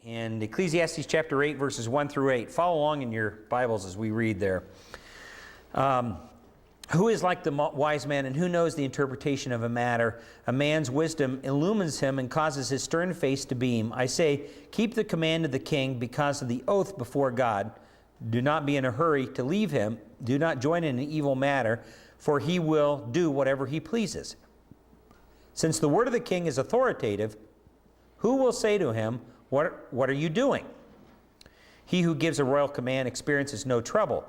in Ecclesiastes chapter 8, verses 1 through 8. Follow along in your Bibles as we read there. Who is like the wise man, and who knows the interpretation of a matter? A man's wisdom illumines him and causes his stern face to beam. I say, keep the command of the king because of the oath before God. Do not be in a hurry to leave him. Do not join in an evil matter, for he will do whatever he pleases. Since the word of the king is authoritative, who will say to him, what are you doing? He who gives a royal command experiences no trouble.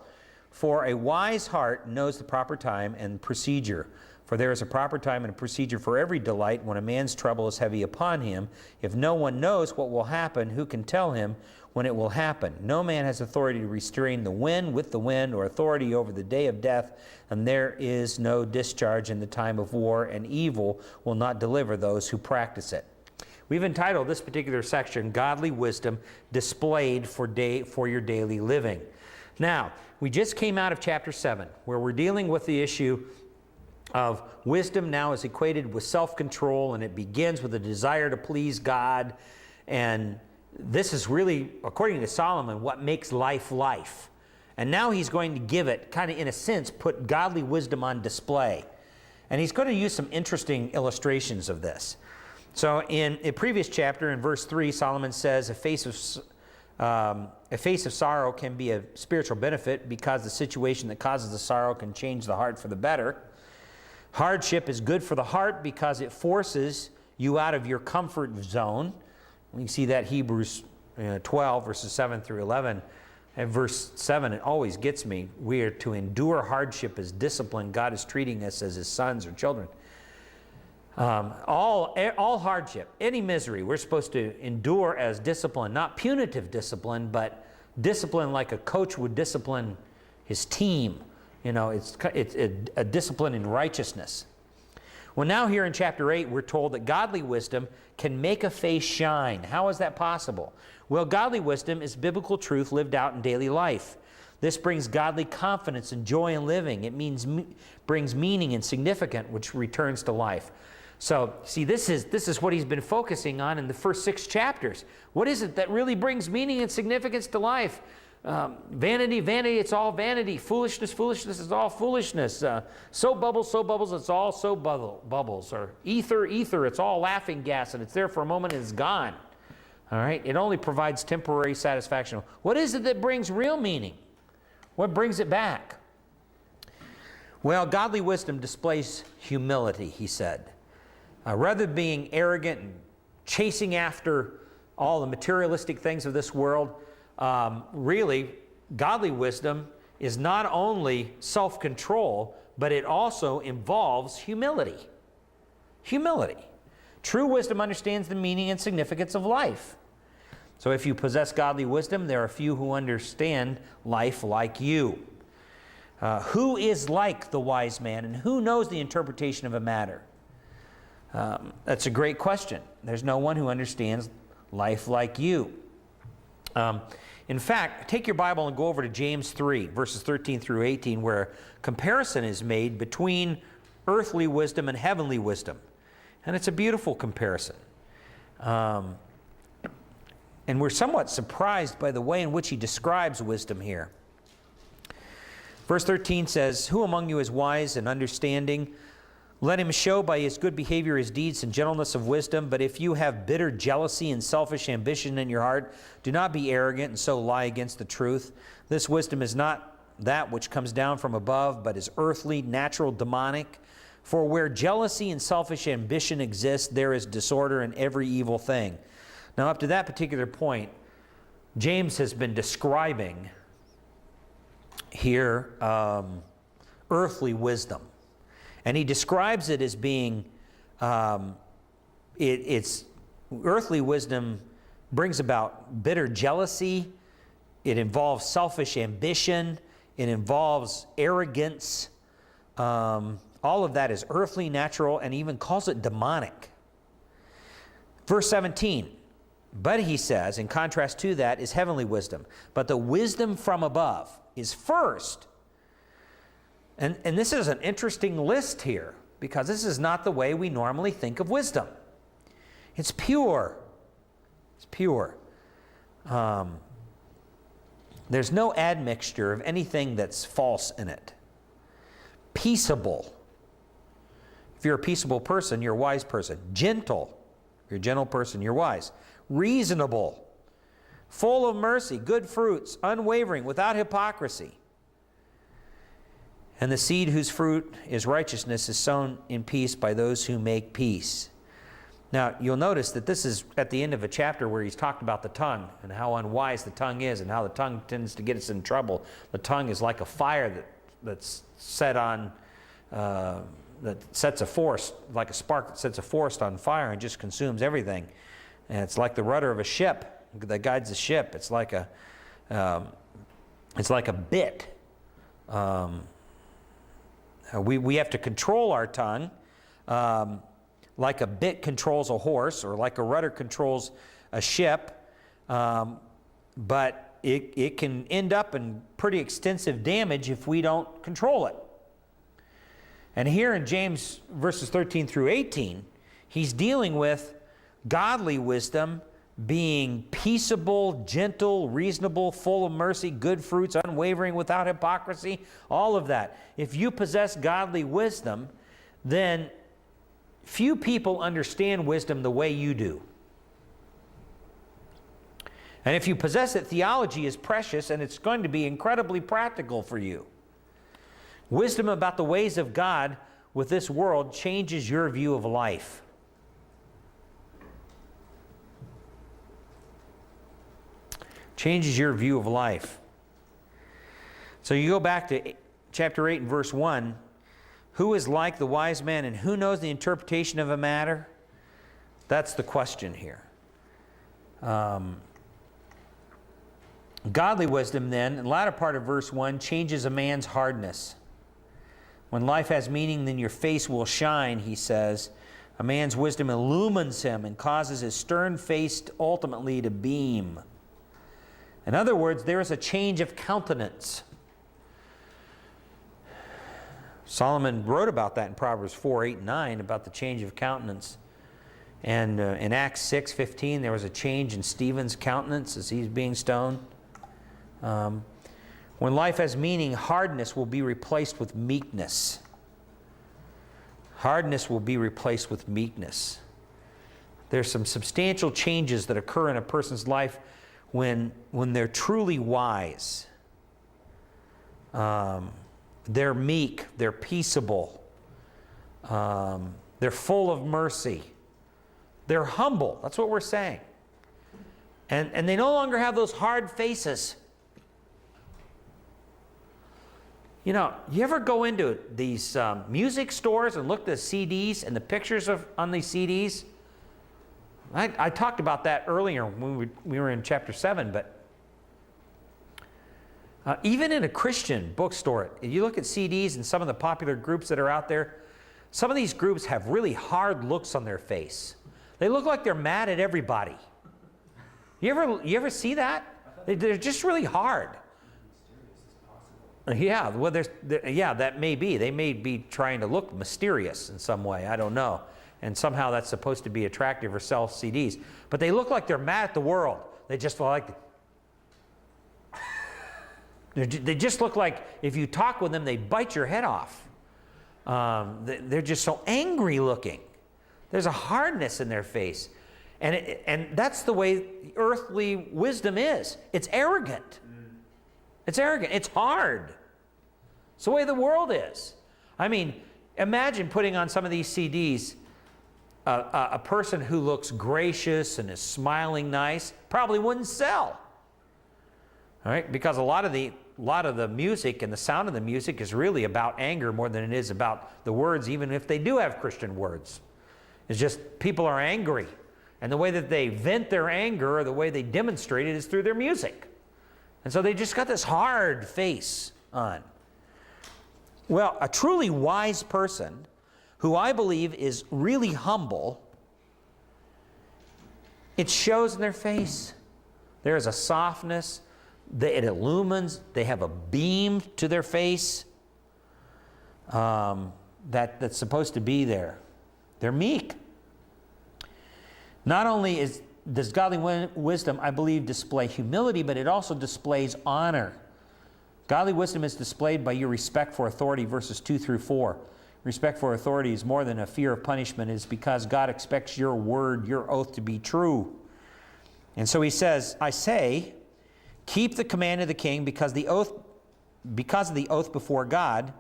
For a wise heart knows the proper time and procedure. For there is a proper time and a procedure for every delight when a man's trouble is heavy upon him. If no one knows what will happen, who can tell him when it will happen? No man has authority to restrain the wind with the wind, or authority over the day of death, and there is no discharge in the time of war, and evil will not deliver those who practice it. We've entitled this particular section, Godly Wisdom Displayed for Your Daily Living. Now, we just came out of chapter 7, where we're dealing with the issue of wisdom now is equated with self-control, and it begins with a desire to please God. And this is really, according to Solomon, what makes life life. And now he's going to give it, kind of in a sense, put godly wisdom on display. And he's going to use some interesting illustrations of this. So in a previous chapter, in verse 3, Solomon says, a face of sorrow can be a spiritual benefit because the situation that causes the sorrow can change the heart for the better. Hardship is good for the heart because it forces you out of your comfort zone. We can see that Hebrews 12, verses 7 through 11. At verse 7, it always gets me. We are to endure hardship as discipline. God is treating us as his sons or children. All hardship, any misery, we're supposed to endure as discipline, not punitive discipline, but discipline like a coach would discipline his team. You know, it's a discipline in righteousness. Well, now here in chapter 8, we're told that godly wisdom can make a face shine. How is that possible? Well, godly wisdom is biblical truth lived out in daily life. This brings godly confidence and joy in living. It brings meaning and significance, which returns to life. So, see, this is what he's been focusing on in the first 6 chapters. What is it that really brings meaning and significance to life? Vanity, vanity, it's all vanity. Foolishness, foolishness, it's all foolishness. Soap bubbles, it's all soap bubbles. Or ether, it's all laughing gas, and it's there for a moment and it's gone. All right? It only provides temporary satisfaction. What is it that brings real meaning? What brings it back? Well, godly wisdom displays humility, he said. Rather than being arrogant and chasing after all the materialistic things of this world, really, godly wisdom is not only self-control, but it also involves humility. Humility. True wisdom understands the meaning and significance of life. So if you possess godly wisdom, there are few who understand life like you. Who is like the wise man, and who knows the interpretation of a matter? That's a great question. There's no one who understands life like you. In fact, take your Bible and go over to James 3, verses 13 through 18, where comparison is made between earthly wisdom and heavenly wisdom. And it's a beautiful comparison. And we're somewhat surprised by the way in which he describes wisdom here. Verse 13 says, "Who among you is wise and understanding? Let him show by his good behavior his deeds and gentleness of wisdom. But if you have bitter jealousy and selfish ambition in your heart, do not be arrogant and so lie against the truth. This wisdom is not that which comes down from above, but is earthly, natural, demonic. For where jealousy and selfish ambition exist, there is disorder in every evil thing." Now, up to that particular point, James has been describing here earthly wisdom. And he describes it as being, it's earthly wisdom brings about bitter jealousy. It involves selfish ambition. It involves arrogance. All of that is earthly, natural, and even calls it demonic. Verse 17, but he says, in contrast to that, is heavenly wisdom. But the wisdom from above is first. And this is an interesting list here, because this is not the way we normally think of wisdom. It's pure. It's pure. There's no admixture of anything that's false in it. Peaceable. If you're a peaceable person, you're a wise person. Gentle. If you're a gentle person, you're wise. Reasonable. Full of mercy, good fruits, unwavering, without hypocrisy. And the seed whose fruit is righteousness is sown in peace by those who make peace. Now, you'll notice that this is at the end of a chapter where he's talked about the tongue and how unwise the tongue is and how the tongue tends to get us in trouble. The tongue is like a fire that's set on, that sets a forest, like a spark that sets a forest on fire and just consumes everything. And it's like the rudder of a ship that guides the ship. It's like a bit. We have to control our tongue, like a bit controls a horse, or like a rudder controls a ship. But it can end up in pretty extensive damage if we don't control it. And here in James verses 13 through 18, he's dealing with godly wisdom being peaceable, gentle, reasonable, full of mercy, good fruits, unwavering, without hypocrisy, all of that. If you possess godly wisdom, then few people understand wisdom the way you do. And if you possess it, theology is precious and it's going to be incredibly practical for you. Wisdom about the ways of God with this world changes your view of life. Changes your view of life. So you go back to chapter 8 and verse 1. Who is like the wise man, and who knows the interpretation of a matter? That's the question here. Godly wisdom then, in the latter part of verse 1, changes a man's hardness. When life has meaning, then your face will shine, he says. A man's wisdom illumines him and causes his stern face ultimately to beam. In other words, there is a change of countenance. Solomon wrote about that in Proverbs 4, 8, and 9, about the change of countenance. And in Acts 6:15, there was a change in Stephen's countenance as he's being stoned. When life has meaning, hardness will be replaced with meekness. Hardness will be replaced with meekness. There's some substantial changes that occur in a person's life when they're truly wise. They're meek, they're peaceable, they're full of mercy, they're humble. That's what we're saying. And they no longer have those hard faces. You know, you ever go into these music stores and look at the CDs and the pictures on these CDs? I talked about that earlier when we were in chapter 7, but even in a Christian bookstore, you look at CDs and some of the popular groups that are out there, some of these groups have really hard looks on their face. They look like they're mad at everybody. You ever see that? They're just really hard. Yeah, well, that may be. They may be trying to look mysterious in some way. I don't know. And somehow that's supposed to be attractive or sell CDs. But they look like they're mad at the world. They just they just look like if you talk with them, they bite your head off. They're just so angry looking. There's a hardness in their face. And that's the way earthly wisdom is. It's arrogant. It's arrogant. It's hard. It's the way the world is. I mean, imagine putting on some of these CDs a person who looks gracious and is smiling nice. Probably wouldn't sell. All right? Because a lot of the music and the sound of the music is really about anger more than it is about the words, even if they do have Christian words. It's just people are angry. And the way that they vent their anger or the way they demonstrate it is through their music. And so they just got this hard face on. Well, a truly wise person, who I believe is really humble, it shows in their face. There is a softness. It illumines. They have a beam to their face that's supposed to be there. They're meek. Not only is does godly wisdom, I believe, display humility, but it also displays honor. Godly wisdom is displayed by your respect for authority, verses 2 through 4. Respect for authority is more than a fear of punishment. It is because God expects your word, your oath to be true. And so he says, I say, keep the command of the king because of the oath before God.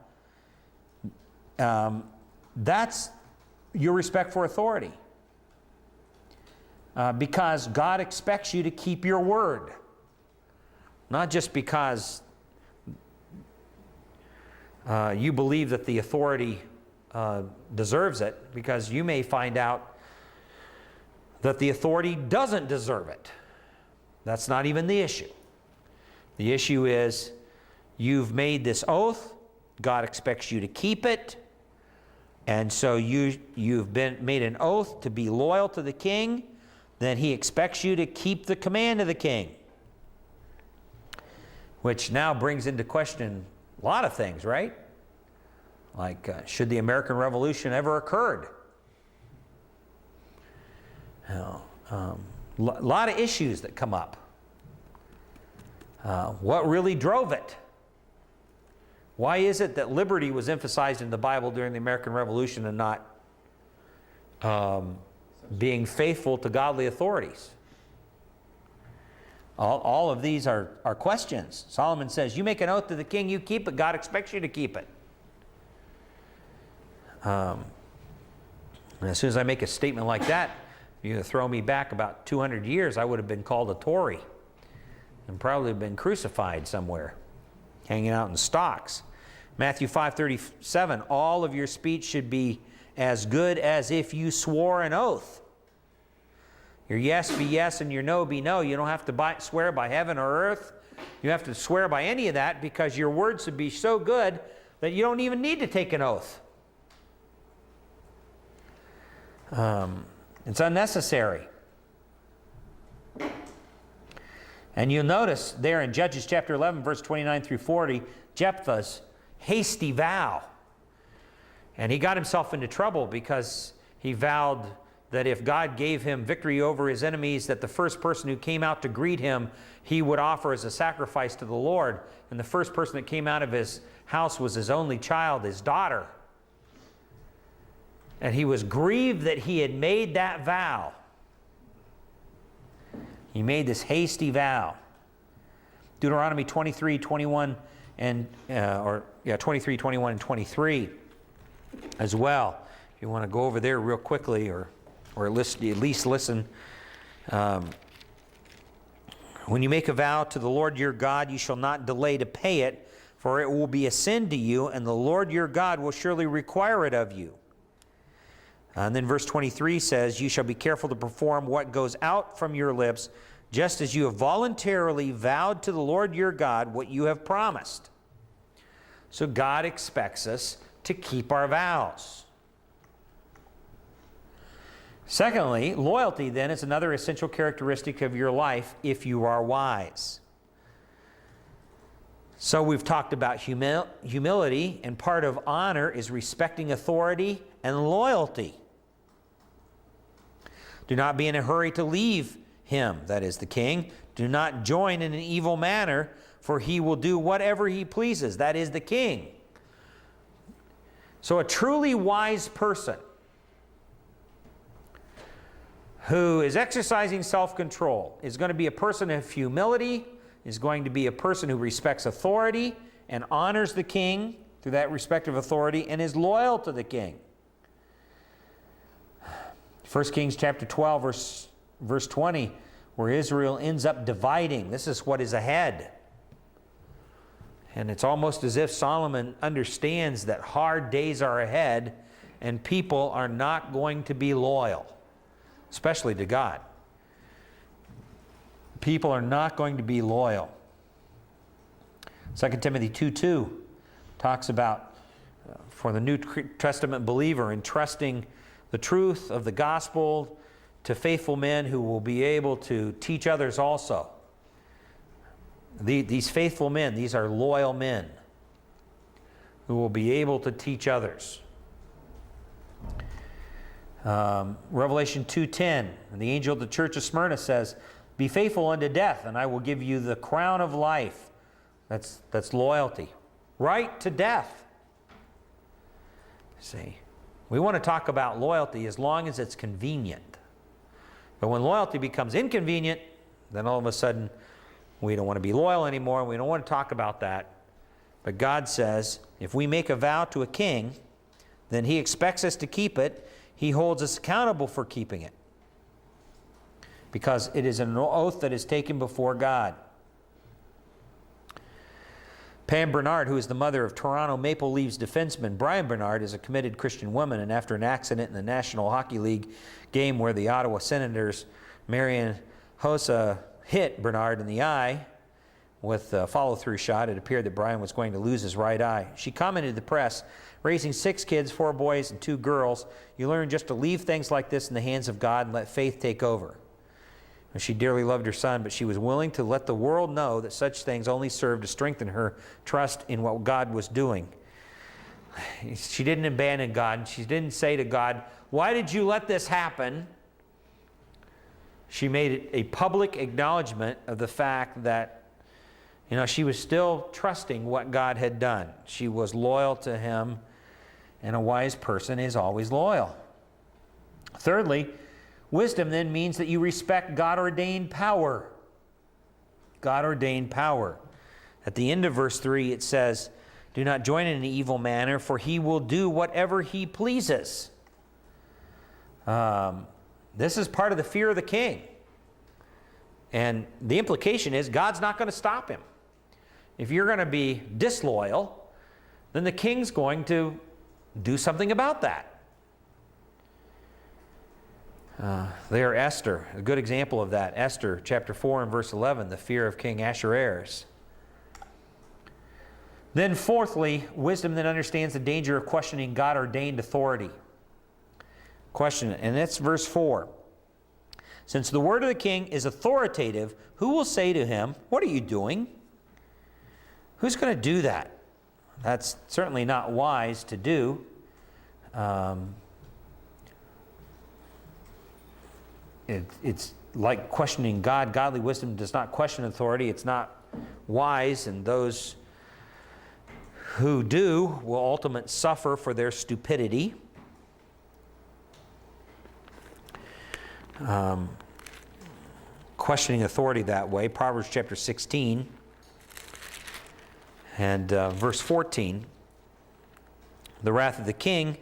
That's your respect for authority. Because God expects you to keep your word. Not just because you believe that the authority deserves it, because you may find out that the authority doesn't deserve it. That's not even the issue. The issue is you've made this oath, God expects you to keep it, and so you've made an oath to be loyal to the king, then he expects you to keep the command of the king. Which now brings into question a lot of things, right? Like, should the American Revolution ever occurred? A lot of issues that come up. What really drove it? Why is it that liberty was emphasized in the Bible during the American Revolution and not being faithful to godly authorities? All of these are questions. Solomon says, you make an oath to the king, you keep it. God expects you to keep it. And as soon as I make a statement like that, you throw me back about 200 years, I would have been called a Tory and probably been crucified somewhere, hanging out in stocks. Matthew 5:37, all of your speech should be as good as if you swore an oath. Your yes be yes and your no be no. You don't have to swear by heaven or earth. You have to swear by any of that because your words should be so good that you don't even need to take an oath. It's unnecessary. And you'll notice there in Judges chapter 11, verse 29 through 40, Jephthah's hasty vow. And he got himself into trouble because he vowed that if God gave him victory over his enemies, that the first person who came out to greet him, he would offer as a sacrifice to the Lord. And the first person that came out of his house was his only child, his daughter. And he was grieved that he had made that vow. He made this hasty vow. Deuteronomy 23, 21, and 23, 21, and 23 as well. If you want to go over there real quickly, or at least listen. When you make a vow to the Lord your God, you shall not delay to pay it, for it will be a sin to you, and the Lord your God will surely require it of you. And then verse 23 says, you shall be careful to perform what goes out from your lips, just as you have voluntarily vowed to the Lord your God what you have promised. So God expects us to keep our vows. Secondly, loyalty then is another essential characteristic of your life if you are wise. So we've talked about humility, and part of honor is respecting authority and loyalty. Do not be in a hurry to leave him, that is the king. Do not join in an evil manner, for he will do whatever he pleases, that is the king. So a truly wise person who is exercising self-control is going to be a person of humility, is going to be a person who respects authority and honors the king through that respect of authority and is loyal to the king. 1 Kings chapter 12, verse 20, where Israel ends up dividing. This is what is ahead. And it's almost as if Solomon understands that hard days are ahead and people are not going to be loyal, especially to God. People are not going to be loyal. 2 Timothy 2:2 talks about for the New Testament believer entrusting the truth of the gospel to faithful men who will be able to teach others also. These faithful men, these are loyal men who will be able to teach others. Revelation 2:10, the angel of the church of Smyrna says, "Be faithful unto death, and I will give you the crown of life." That's loyalty. Right to death. See, we want to talk about loyalty as long as it's convenient. But when loyalty becomes inconvenient, then all of a sudden we don't want to be loyal anymore, and we don't want to talk about that. But God says, if we make a vow to a king, then he expects us to keep it. He holds us accountable for keeping it, because it is an oath that is taken before God. Pam Bernard, who is the mother of Toronto Maple Leafs defenseman Brian Bernard, is a committed Christian woman, and after an accident in the National Hockey League game where the Ottawa Senators' Marian Hossa hit Bernard in the eye with a follow-through shot, it appeared that Brian was going to lose his right eye. She commented to the press, "Raising 6 kids, 4 boys and 2 girls, you learn just to leave things like this in the hands of God and let faith take over." She dearly loved her son, but she was willing to let the world know that such things only served to strengthen her trust in what God was doing. She didn't abandon God. She didn't say to God, "Why did you let this happen?" She made it a public acknowledgement of the fact that, she was still trusting what God had done. She was loyal to him, and a wise person is always loyal. Thirdly, wisdom then means that you respect God-ordained power. God-ordained power. At the end of verse 3 it says, "Do not join in an evil manner, for he will do whatever he pleases." This is part of the fear of the king. And the implication is God's not going to stop him. If you're going to be disloyal, then the king's going to do something about that. There, Esther, a good example of that. Esther chapter 4 and verse 11, the fear of King Ahasuerus. Then fourthly, wisdom then understands the danger of questioning God-ordained authority. Question, and that's verse 4. "Since the word of the king is authoritative, who will say to him, 'What are you doing?'" Who's going to do that? That's certainly not wise to do. It's like questioning God. Godly wisdom does not question authority. It's not wise, and those who do will ultimately suffer for their stupidity. Questioning authority that way. Proverbs chapter 16 and verse 14. "The wrath of the king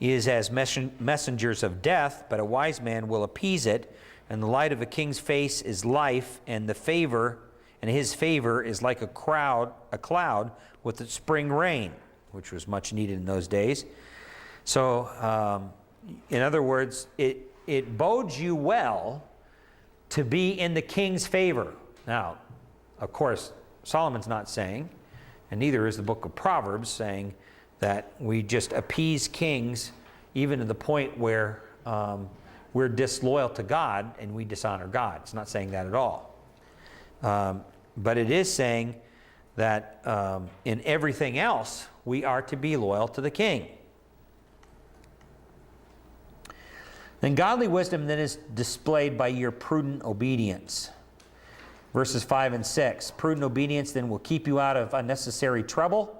is as messengers of death, but a wise man will appease it. And the light of a king's face is life, and his favor is like a cloud with the spring rain," which was much needed in those days. So, in other words, it bodes you well to be in the king's favor. Now, of course, Solomon's not saying, and neither is the book of Proverbs saying, that we just appease kings even to the point where we're disloyal to God and we dishonor God. It's not saying that at all. But it is saying that in everything else, we are to be loyal to the king. Then godly wisdom then is displayed by your prudent obedience. Verses 5 and 6. "Prudent obedience then will keep you out of unnecessary trouble."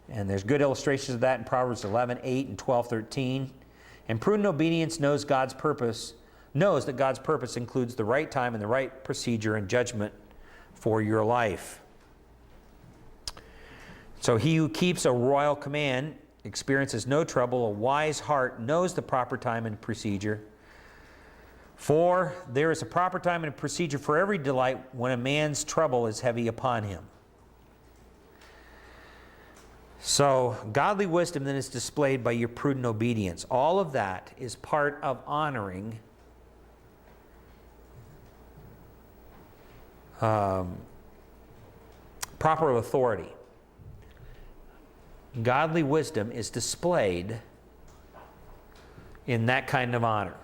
And there's good illustrations of that in Proverbs 11, 8, and 12, 13. "And prudent obedience knows that God's purpose includes the right time and the right procedure and judgment for your life." So he who keeps a royal command experiences no trouble. A wise heart knows the proper time and procedure. "For there is a proper time and a procedure for every delight when a man's trouble is heavy upon him." So, godly wisdom then is displayed by your prudent obedience. All of that is part of honoring proper authority. Godly wisdom is displayed in that kind of honor,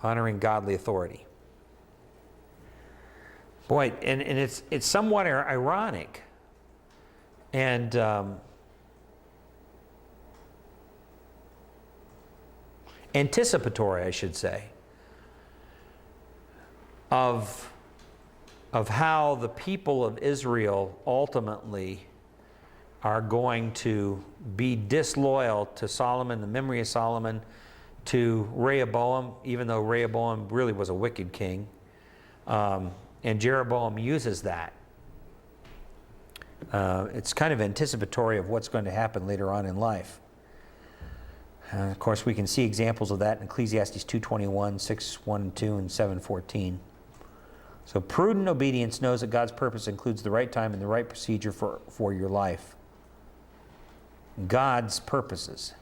honoring godly authority. Boy, and it's somewhat ironic, and anticipatory, I should say, of how the people of Israel ultimately are going to be disloyal to Solomon, the memory of Solomon, to Rehoboam, even though Rehoboam really was a wicked king. And Jeroboam uses that. It's kind of anticipatory of what's going to happen later on in life. Of course, we can see examples of that in Ecclesiastes 2:21, 6:1-2, and 7:14. So prudent obedience knows that God's purpose includes the right time and the right procedure for your life. God's purposes.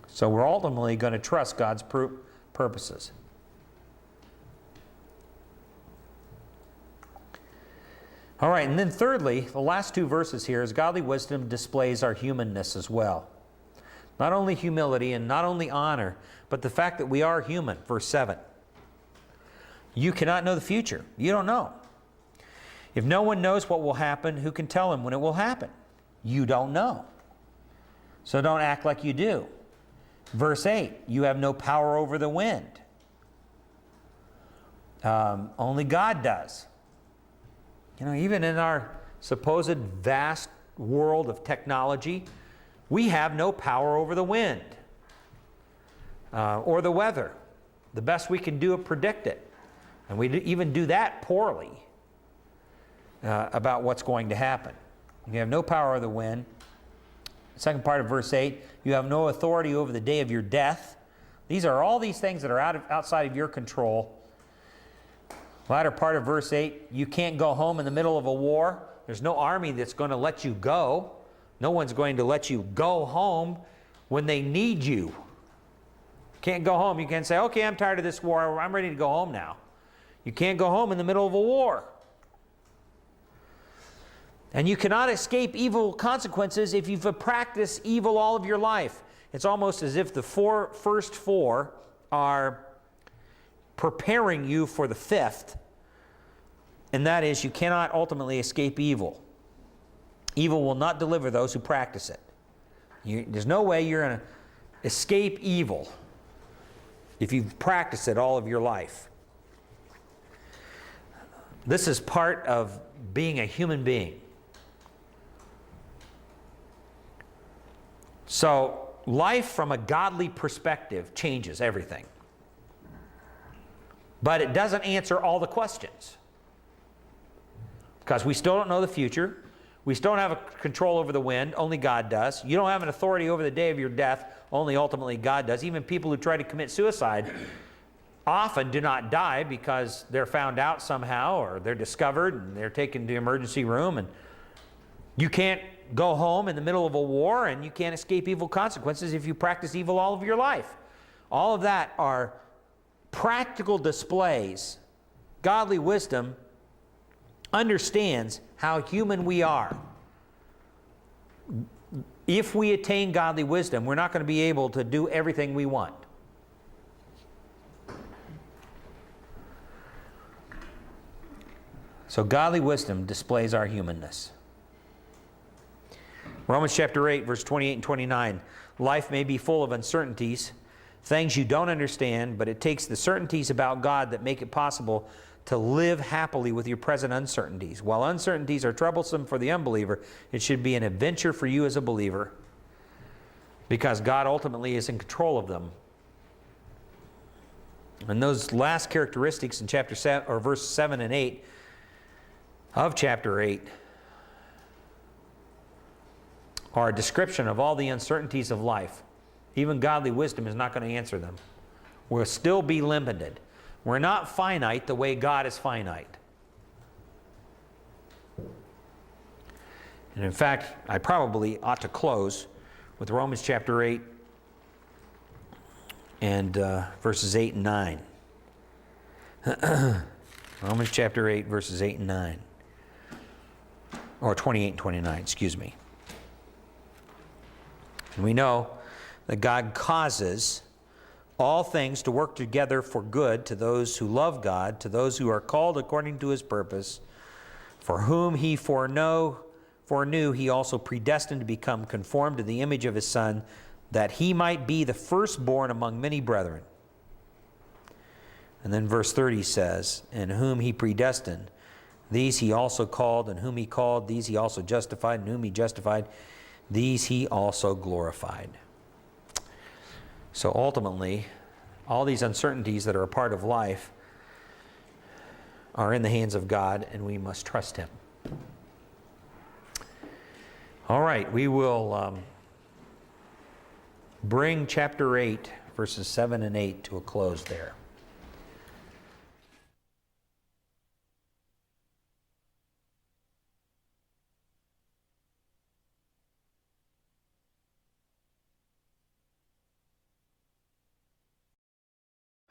So we're ultimately going to trust God's purposes. All right, and then thirdly, the last two verses here is godly wisdom displays our humanness as well. Not only humility and not only honor, but the fact that we are human. Verse 7. You cannot know the future. You don't know. If no one knows what will happen, who can tell him when it will happen? You don't know. So don't act like you do. Verse 8, you have no power over the wind. Only God does. You know, even in our supposed vast world of technology, we have no power over the wind or the weather. The best we can do is predict it. And we even do that poorly about what's going to happen. You have no power over the wind. Second part of verse 8, you have no authority over the day of your death. These are all these things that are outside of your control. Latter part of verse 8, you can't go home in the middle of a war. There's no army that's going to let you go. No one's going to let you go home when they need you. Can't go home. You can't say, okay, I'm tired of this war. I'm ready to go home now. You can't go home in the middle of a war. And you cannot escape evil consequences if you've practiced evil all of your life. It's almost as if the first four are preparing you for the fifth, and that is you cannot ultimately escape evil. Evil will not deliver those who practice it. There's no way you're going to escape evil if you've practiced it all of your life. This is part of being a human being. So, life from a godly perspective changes everything. But it doesn't answer all the questions. Because we still don't know the future. We still don't have a control over the wind. Only God does. You don't have an authority over the day of your death. Only ultimately God does. Even people who try to commit suicide often do not die because they're found out somehow or they're discovered and they're taken to the emergency room. And you can't go home in the middle of a war, and you can't escape evil consequences if you practice evil all of your life. All of that are practical displays. Godly wisdom understands how human we are. If we attain godly wisdom, we're not going to be able to do everything we want. So godly wisdom displays our humanness. Romans chapter 8, verse 28 and 29. Life may be full of uncertainties, things you don't understand, but it takes the certainties about God that make it possible to live happily with your present uncertainties. While uncertainties are troublesome for the unbeliever, it should be an adventure for you as a believer, because God ultimately is in control of them. And those last characteristics in chapter 7, or verse 7 and 8 of chapter 8, are a description of all the uncertainties of life. Even godly wisdom is not going to answer them. We'll still be limited. We're not finite the way God is finite. And in fact, I probably ought to close with Romans chapter 8 and verses 8 and 9. Romans chapter 8, verses 8 and 9. Or 28 and 29, excuse me. And we know that God causes all things to work together for good to those who love God, to those who are called according to His purpose, for whom He foreknew foreknew, he also predestined to become conformed to the image of his Son, that he might be the firstborn among many brethren. And then verse 30 says, and whom he predestined, these he also called, and whom he called, these he also justified, and whom he justified, these he also glorified. So ultimately, all these uncertainties that are a part of life are in the hands of God, and we must trust him. All right, we will bring chapter 8, verses 7 and 8 to a close there.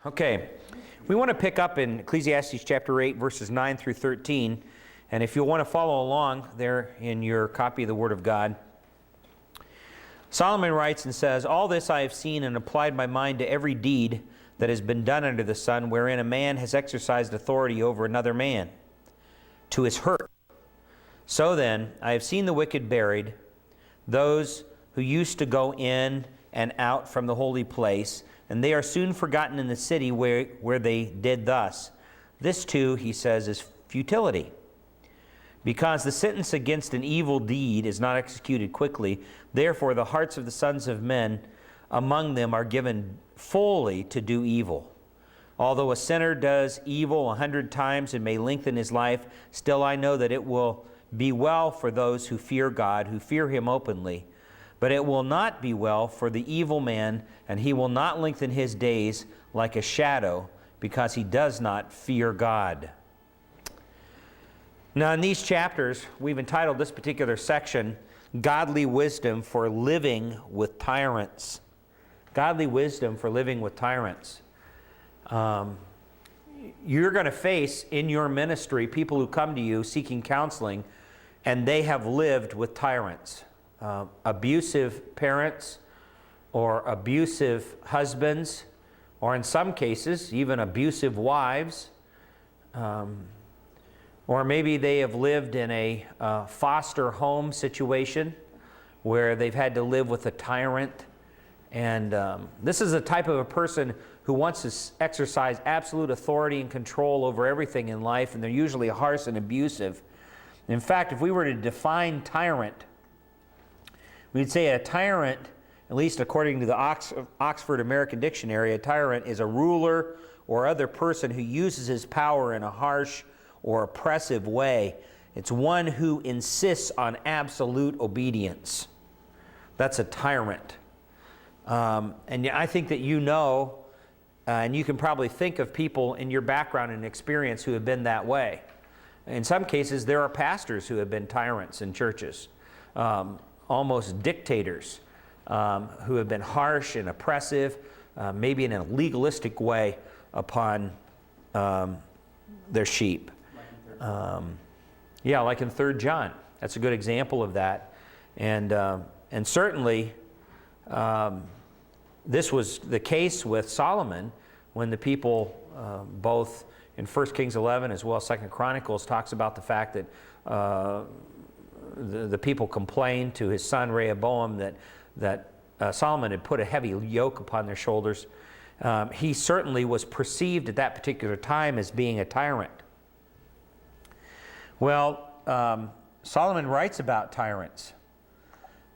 Okay, we want to pick up in Ecclesiastes chapter 8, verses 9 through 13. And if you'll want to follow along there in your copy of the Word of God, Solomon writes and says, all this I have seen and applied my mind to every deed that has been done under the sun, wherein a man has exercised authority over another man, to his hurt. So then, I have seen the wicked buried, those who used to go in and out from the holy place, and they are soon forgotten in the city where they did thus. This too, he says, is futility. Because the sentence against an evil deed is not executed quickly, therefore the hearts of the sons of men among them are given fully to do evil. Although a sinner does evil 100 times and may lengthen his life, still I know that it will be well for those who fear God, who fear him openly. But it will not be well for the evil man, and he will not lengthen his days like a shadow, because he does not fear God. Now, in these chapters, we've entitled this particular section, Godly Wisdom for Living with Tyrants. Godly Wisdom for Living with Tyrants. You're going to face in your ministry people who come to you seeking counseling, and they have lived with tyrants. Abusive parents, or abusive husbands, or in some cases, even abusive wives. Or maybe they have lived in a foster home situation where they've had to live with a tyrant. And this is the type of a person who wants to exercise absolute authority and control over everything in life, and they're usually harsh and abusive. In fact, if we were to define tyrant, we'd say a tyrant, at least according to the Oxford American Dictionary, a tyrant is a ruler or other person who uses his power in a harsh or oppressive way. It's one who insists on absolute obedience. That's a tyrant. And I think that you know, and you can probably think of people in your background and experience who have been that way. In some cases, there are pastors who have been tyrants in churches, almost dictators, who have been harsh and oppressive, maybe in a legalistic way upon their sheep. Yeah, like in 3 John. That's a good example of that. And certainly, this was the case with Solomon when the people, both in 1 Kings 11 as well as 2 Chronicles, talks about the fact that the people complained to his son Rehoboam that Solomon had put a heavy yoke upon their shoulders. He certainly was perceived at that particular time as being a tyrant. Well, Solomon writes about tyrants.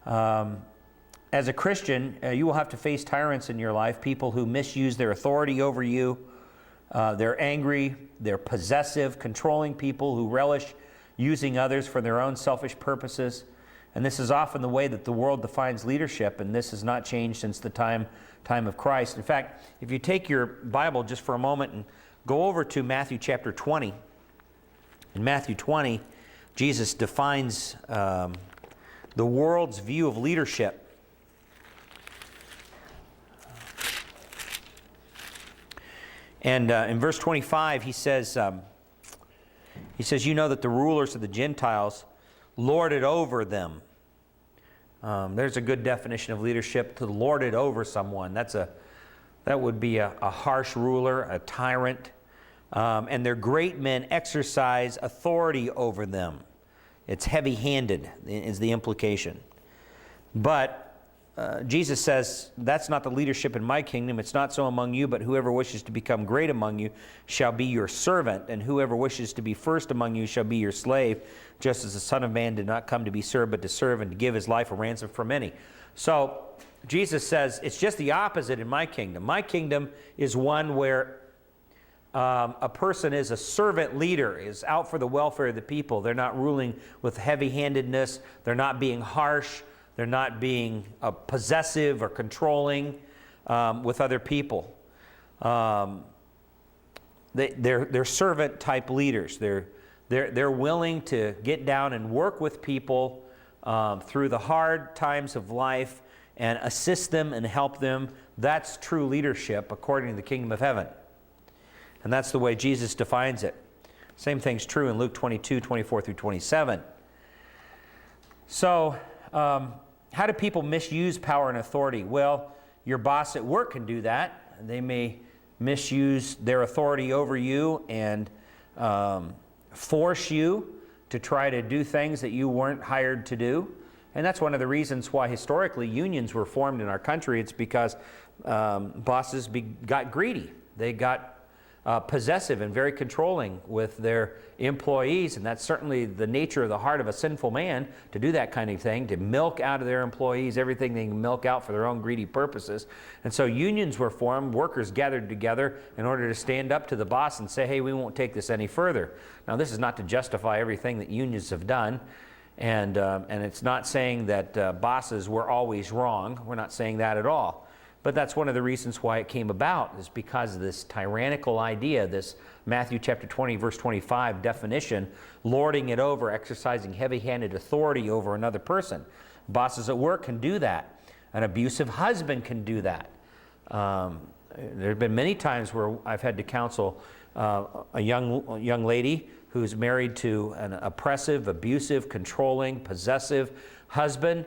As a Christian, you will have to face tyrants in your life, people who misuse their authority over you. They're angry, they're possessive, controlling people who relish using others for their own selfish purposes. And this is often the way that the world defines leadership, and this has not changed since the time of Christ. In fact, if you take your Bible just for a moment and go over to Matthew chapter 20, in Matthew 20, Jesus defines the world's view of leadership. And in verse 25, he says, you know that the rulers of the Gentiles lord it over them. There's a good definition of leadership, to lord it over someone. That would be a harsh ruler, a tyrant. And their great men exercise authority over them. It's heavy-handed is the implication. But Jesus says, that's not the leadership in my kingdom. It's not so among you, but whoever wishes to become great among you shall be your servant, and whoever wishes to be first among you shall be your slave, just as the Son of Man did not come to be served, but to serve and to give his life a ransom for many. So Jesus says, it's just the opposite in my kingdom. My kingdom is one where a person is a servant leader, is out for the welfare of the people. They're not ruling with heavy-handedness. They're not being harsh. They're not being possessive or controlling with other people. They're servant-type leaders. They're willing to get down and work with people through the hard times of life and assist them and help them. That's true leadership according to the kingdom of heaven. And that's the way Jesus defines it. Same thing's true in Luke 22, 24 through 27. So, how do people misuse power and authority? Well, your boss at work can do that. They may misuse their authority over you and force you to try to do things that you weren't hired to do. And that's one of the reasons why historically unions were formed in our country. It's because bosses got greedy. They got possessive and very controlling with their employees, and that's certainly the nature of the heart of a sinful man, to do that kind of thing, to milk out of their employees everything they can milk out for their own greedy purposes. And so unions were formed, workers gathered together in order to stand up to the boss and say, hey, we won't take this any further. Now, this is not to justify everything that unions have done, and it's not saying that bosses were always wrong. We're not saying that at all. But that's one of the reasons why it came about, is because of this tyrannical idea, this Matthew chapter 20, verse 25 definition, lording it over, exercising heavy-handed authority over another person. Bosses at work can do that. An abusive husband can do that. There have been many times where I've had to counsel a young lady who's married to an oppressive, abusive, controlling, possessive husband.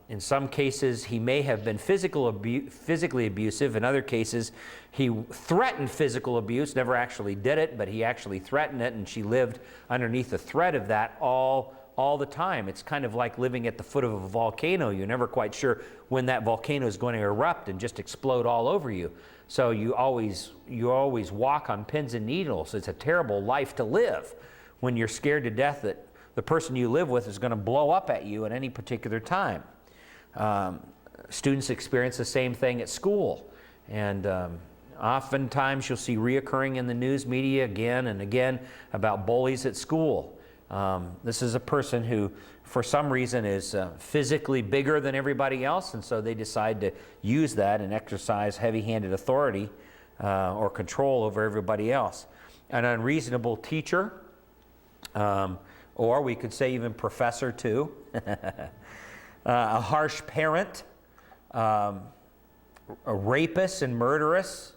In some cases, he may have been physically abusive. In other cases, he threatened physical abuse, never actually did it, but he actually threatened it, and she lived underneath the threat of that all the time. It's kind of like living at the foot of a volcano. You're never quite sure when that volcano is going to erupt and just explode all over you. So you always walk on pins and needles. It's a terrible life to live when you're scared to death that the person you live with is going to blow up at you at any particular time. Students experience the same thing at school. And oftentimes you'll see reoccurring in the news media again and again about bullies at school. This is a person who, for some reason, is physically bigger than everybody else, and so they decide to use that and exercise heavy-handed authority or control over everybody else. An unreasonable teacher, or we could say even professor too, a harsh parent, rapists and murderers,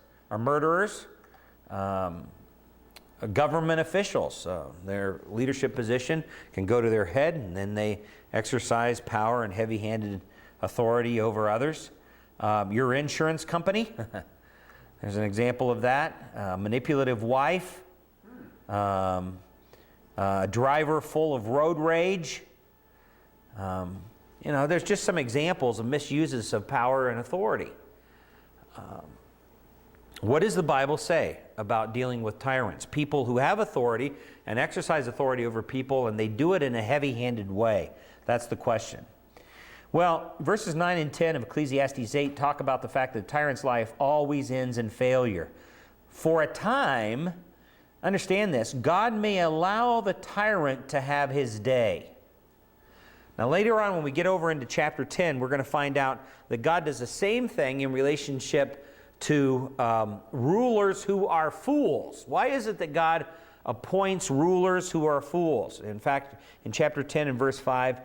government officials. Their leadership position can go to their head, and then they exercise power and heavy-handed authority over others. Your insurance company, there's an example of that. Manipulative wife. A driver full of road rage. There's just some examples of misuses of power and authority. What does the Bible say about dealing with tyrants? People who have authority and exercise authority over people, and they do it in a heavy-handed way. That's the question. Well, verses 9 and 10 of Ecclesiastes 8 talk about the fact that a tyrant's life always ends in failure. For a time, understand this, God may allow the tyrant to have his day. Now later on, when we get over into chapter 10, we're going to find out that God does the same thing in relationship to rulers who are fools. Why is it that God appoints rulers who are fools? In fact, in chapter 10 and verse 5,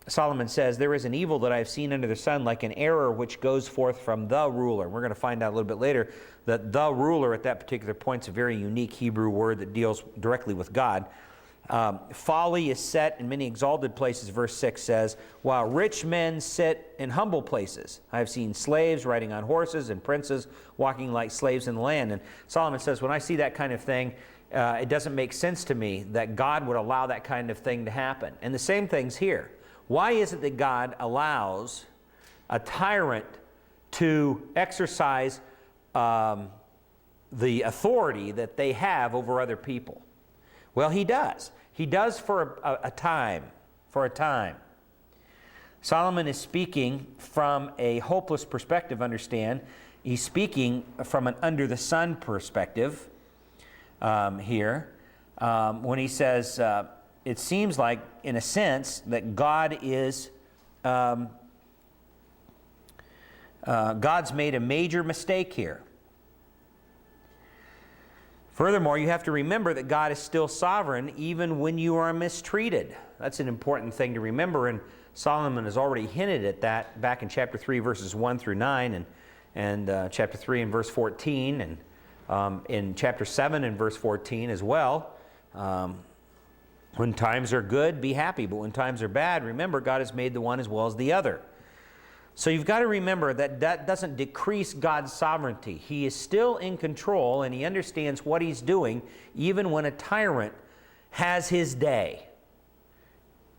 Solomon says, there is an evil that I have seen under the sun, like an error which goes forth from the ruler. We're going to find out a little bit later that the ruler at that particular point is a very unique Hebrew word that deals directly with God. Folly is set in many exalted places, verse 6 says, while rich men sit in humble places. I have seen slaves riding on horses and princes walking like slaves in the land. And Solomon says, when I see that kind of thing, it doesn't make sense to me that God would allow that kind of thing to happen. And the same thing's here. Why is it that God allows a tyrant to exercise the authority that they have over other people? Well, he does. He does for a time. For a time. Solomon is speaking from a hopeless perspective, understand. He's speaking from an under-the-sun perspective here. When he says, it seems like, in a sense, that God is... God's made a major mistake here. Furthermore, you have to remember that God is still sovereign even when you are mistreated. That's an important thing to remember, and Solomon has already hinted at that back in chapter 3, verses 1 through 9, and chapter 3 and verse 14, and in chapter 7 and verse 14 as well. When times are good, be happy, but when times are bad, remember God has made the one as well as the other. So you've got to remember that that doesn't decrease God's sovereignty. He is still in control, and he understands what he's doing, even when a tyrant has his day.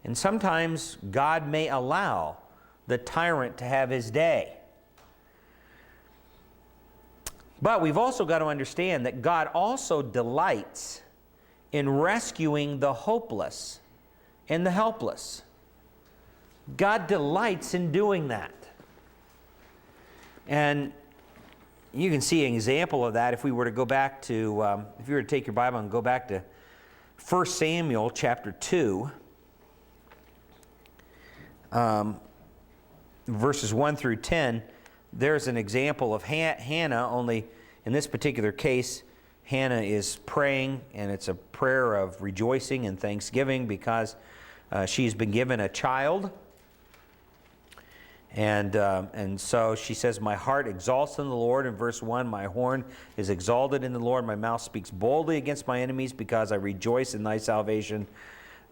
And sometimes God may allow the tyrant to have his day. But we've also got to understand that God also delights in rescuing the hopeless and the helpless. God delights in doing that. And you can see an example of that if we were to go back to, if you were to take your Bible and go back to 1 Samuel chapter 2, verses 1 through 10, there's an example of Hannah, only in this particular case, Hannah is praying, and it's a prayer of rejoicing and thanksgiving because she's been given a child. And so she says, my heart exalts in the Lord. In verse 1, my horn is exalted in the Lord. My mouth speaks boldly against my enemies because I rejoice in thy salvation.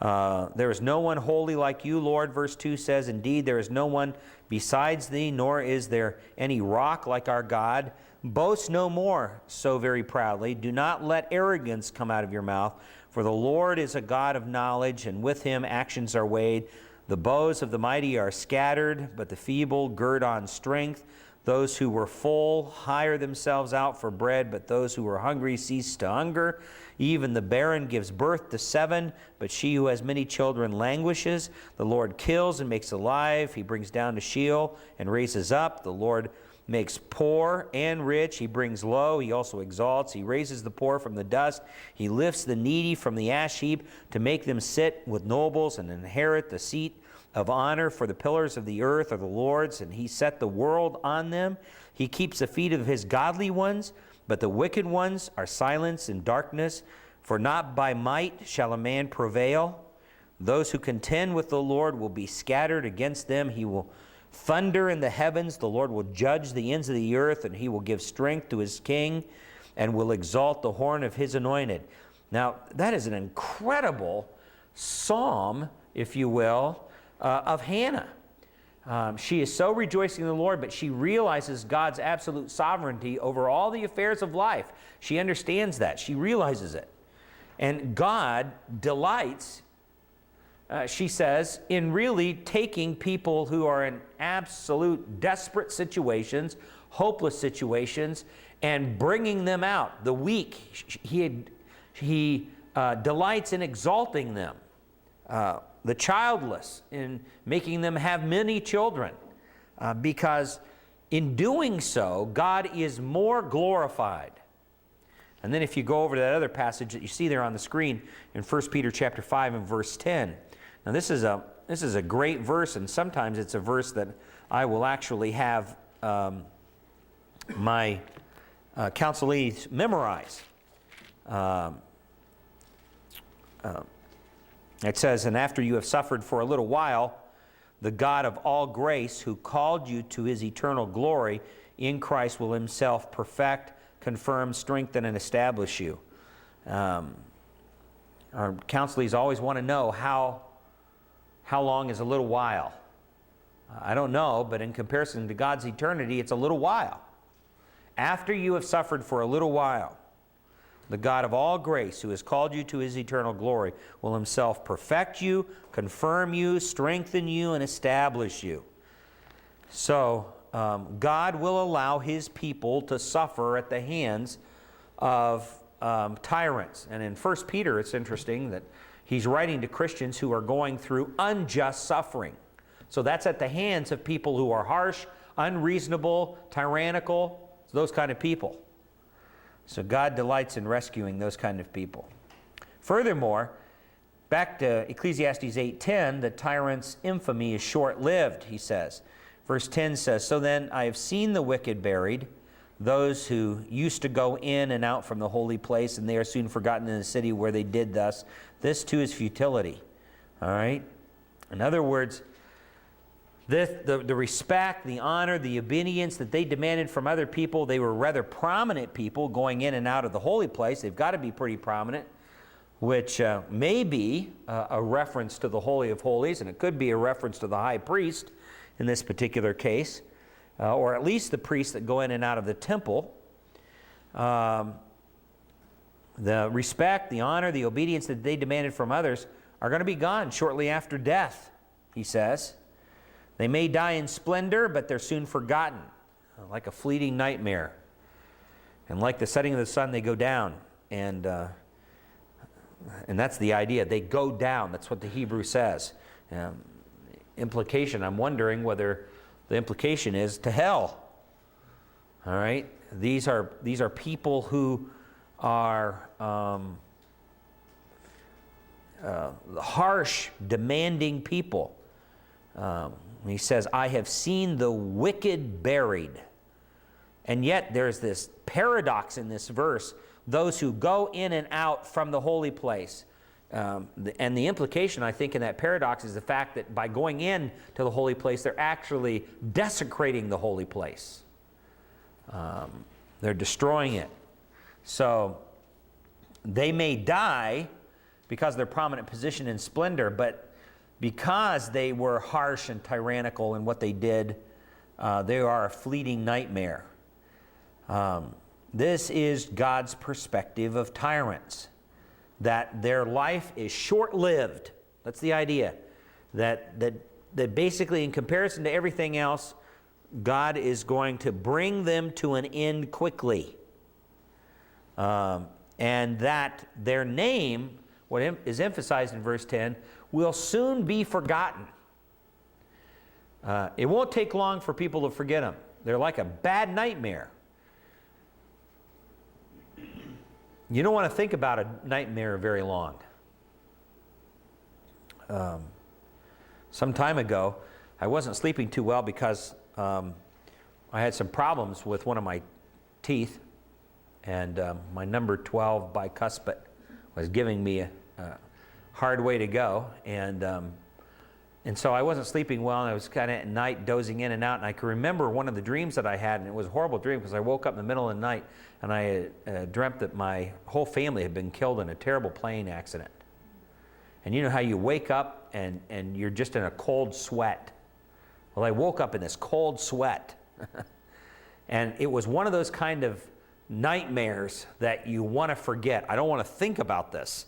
There is no one holy like you, Lord. Verse 2 says, indeed, there is no one besides thee, nor is there any rock like our God. Boast no more so very proudly. Do not let arrogance come out of your mouth. For the Lord is a God of knowledge, and with him actions are weighed. The bows of the mighty are scattered, but the feeble gird on strength. Those who were full hire themselves out for bread, but those who were hungry cease to hunger. Even the barren gives birth to 7, but she who has many children languishes. The Lord kills and makes alive. He brings down to Sheol and raises up. The Lord makes poor and rich. He brings low. He also exalts. He raises the poor from the dust. He lifts the needy from the ash heap to make them sit with nobles and inherit the seat of honor. For the pillars of the earth are the Lord's, and he set the world on them. He keeps the feet of his godly ones, but the wicked ones are silenced in darkness. For not by might shall a man prevail. Those who contend with the Lord will be scattered against them. He will thunder in the heavens. The Lord will judge the ends of the earth, and he will give strength to his king and will exalt the horn of his anointed. Now, that is an incredible psalm, if you will, of Hannah. She is so rejoicing in the Lord, but she realizes God's absolute sovereignty over all the affairs of life. She understands that. She realizes it. And God delights, she says, in really taking people who are in absolute desperate situations, hopeless situations, and bringing them out. The weak, he delights in exalting them. The childless, in making them have many children. Because in doing so, God is more glorified. And then if you go over to that other passage that you see there on the screen in 1 Peter chapter 5 and verse 10. Now this is a great verse, and sometimes it's a verse that I will actually have my counselees memorize. It says, and after you have suffered for a little while, the God of all grace, who called you to his eternal glory in Christ, will himself perfect, confirm, strengthen, and establish you. Our counselees always want to know how long is a little while. I don't know, but in comparison to God's eternity, it's a little while. After you have suffered for a little while. the God of all grace, who has called you to his eternal glory, will himself perfect you, confirm you, strengthen you, and establish you. So, God will allow his people to suffer at the hands of tyrants. And in 1 Peter, it's interesting that he's writing to Christians who are going through unjust suffering. So that's at the hands of people who are harsh, unreasonable, tyrannical, those kind of people. So God delights in rescuing those kind of people. Furthermore, back to Ecclesiastes 8:10, the tyrant's infamy is short-lived, he says. Verse 10 says, "So then I have seen the wicked buried, those who used to go in and out from the holy place, and they are soon forgotten in the city where they did thus. This too is futility." All right? In other words, the respect, the honor, the obedience that they demanded from other people, they were rather prominent people going in and out of the holy place. They've got to be pretty prominent, which may be a reference to the Holy of Holies, and it could be a reference to the high priest in this particular case, or at least the priests that go in and out of the temple. The respect, the honor, the obedience that they demanded from others are going to be gone shortly after death, he says. They may die in splendor, but they're soon forgotten, like a fleeting nightmare. And like the setting of the sun, they go down. And that's the idea. They go down. That's what the Hebrew says. Implication, I'm wondering whether the implication is to hell. All right? These are people who are harsh, demanding people. He says, "I have seen the wicked buried." And yet there's this paradox in this verse. Those who go in and out from the holy place. And the implication, I think, in that paradox is the fact that by going in to the holy place, they're actually desecrating the holy place. They're destroying it. So they may die because of their prominent position in splendor, but because they were harsh and tyrannical in what they did, they are a fleeting nightmare. This is God's perspective of tyrants, that their life is short-lived. That's the idea. That basically, in comparison to everything else, God is going to bring them to an end quickly. And that their name, what is emphasized in verse 10, will soon be forgotten. It won't take long for people to forget them. They're like a bad nightmare. You don't want to think about a nightmare very long. Some time ago, I wasn't sleeping too well because I had some problems with one of my teeth, and my number 12 bicuspid was giving me a hard way to go, and so I wasn't sleeping well, and I was kind of at night dozing in and out, and I can remember one of the dreams that I had, and it was a horrible dream because I woke up in the middle of the night, and I dreamt that my whole family had been killed in a terrible plane accident. And you know how you wake up and you're just in a cold sweat? Well, I woke up in this cold sweat. And it was one of those kind of nightmares that you want to forget. I don't want to think about this.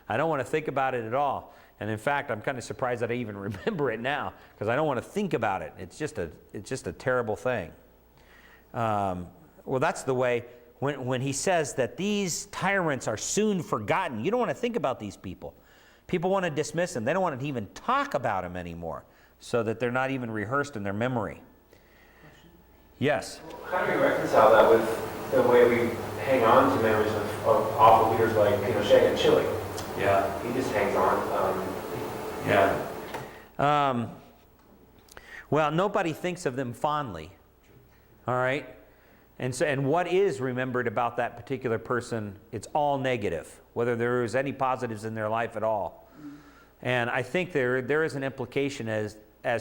I don't want to think about it at all. And in fact, I'm kind of surprised that I even remember it now, because I don't want to think about it. It's just a terrible thing. Well, that's the way when he says that these tyrants are soon forgotten. You don't want to think about these people. People want to dismiss them. They don't want to even talk about them anymore, so that they're not even rehearsed in their memory. Yes? How do we reconcile that with the way we hang on to memories of awful leaders like Pinochet and Chile? Yeah. He just hangs on. Well, nobody thinks of them fondly. All right? And what is remembered about that particular person, it's all negative, whether there is any positives in their life at all. And I think there is an implication as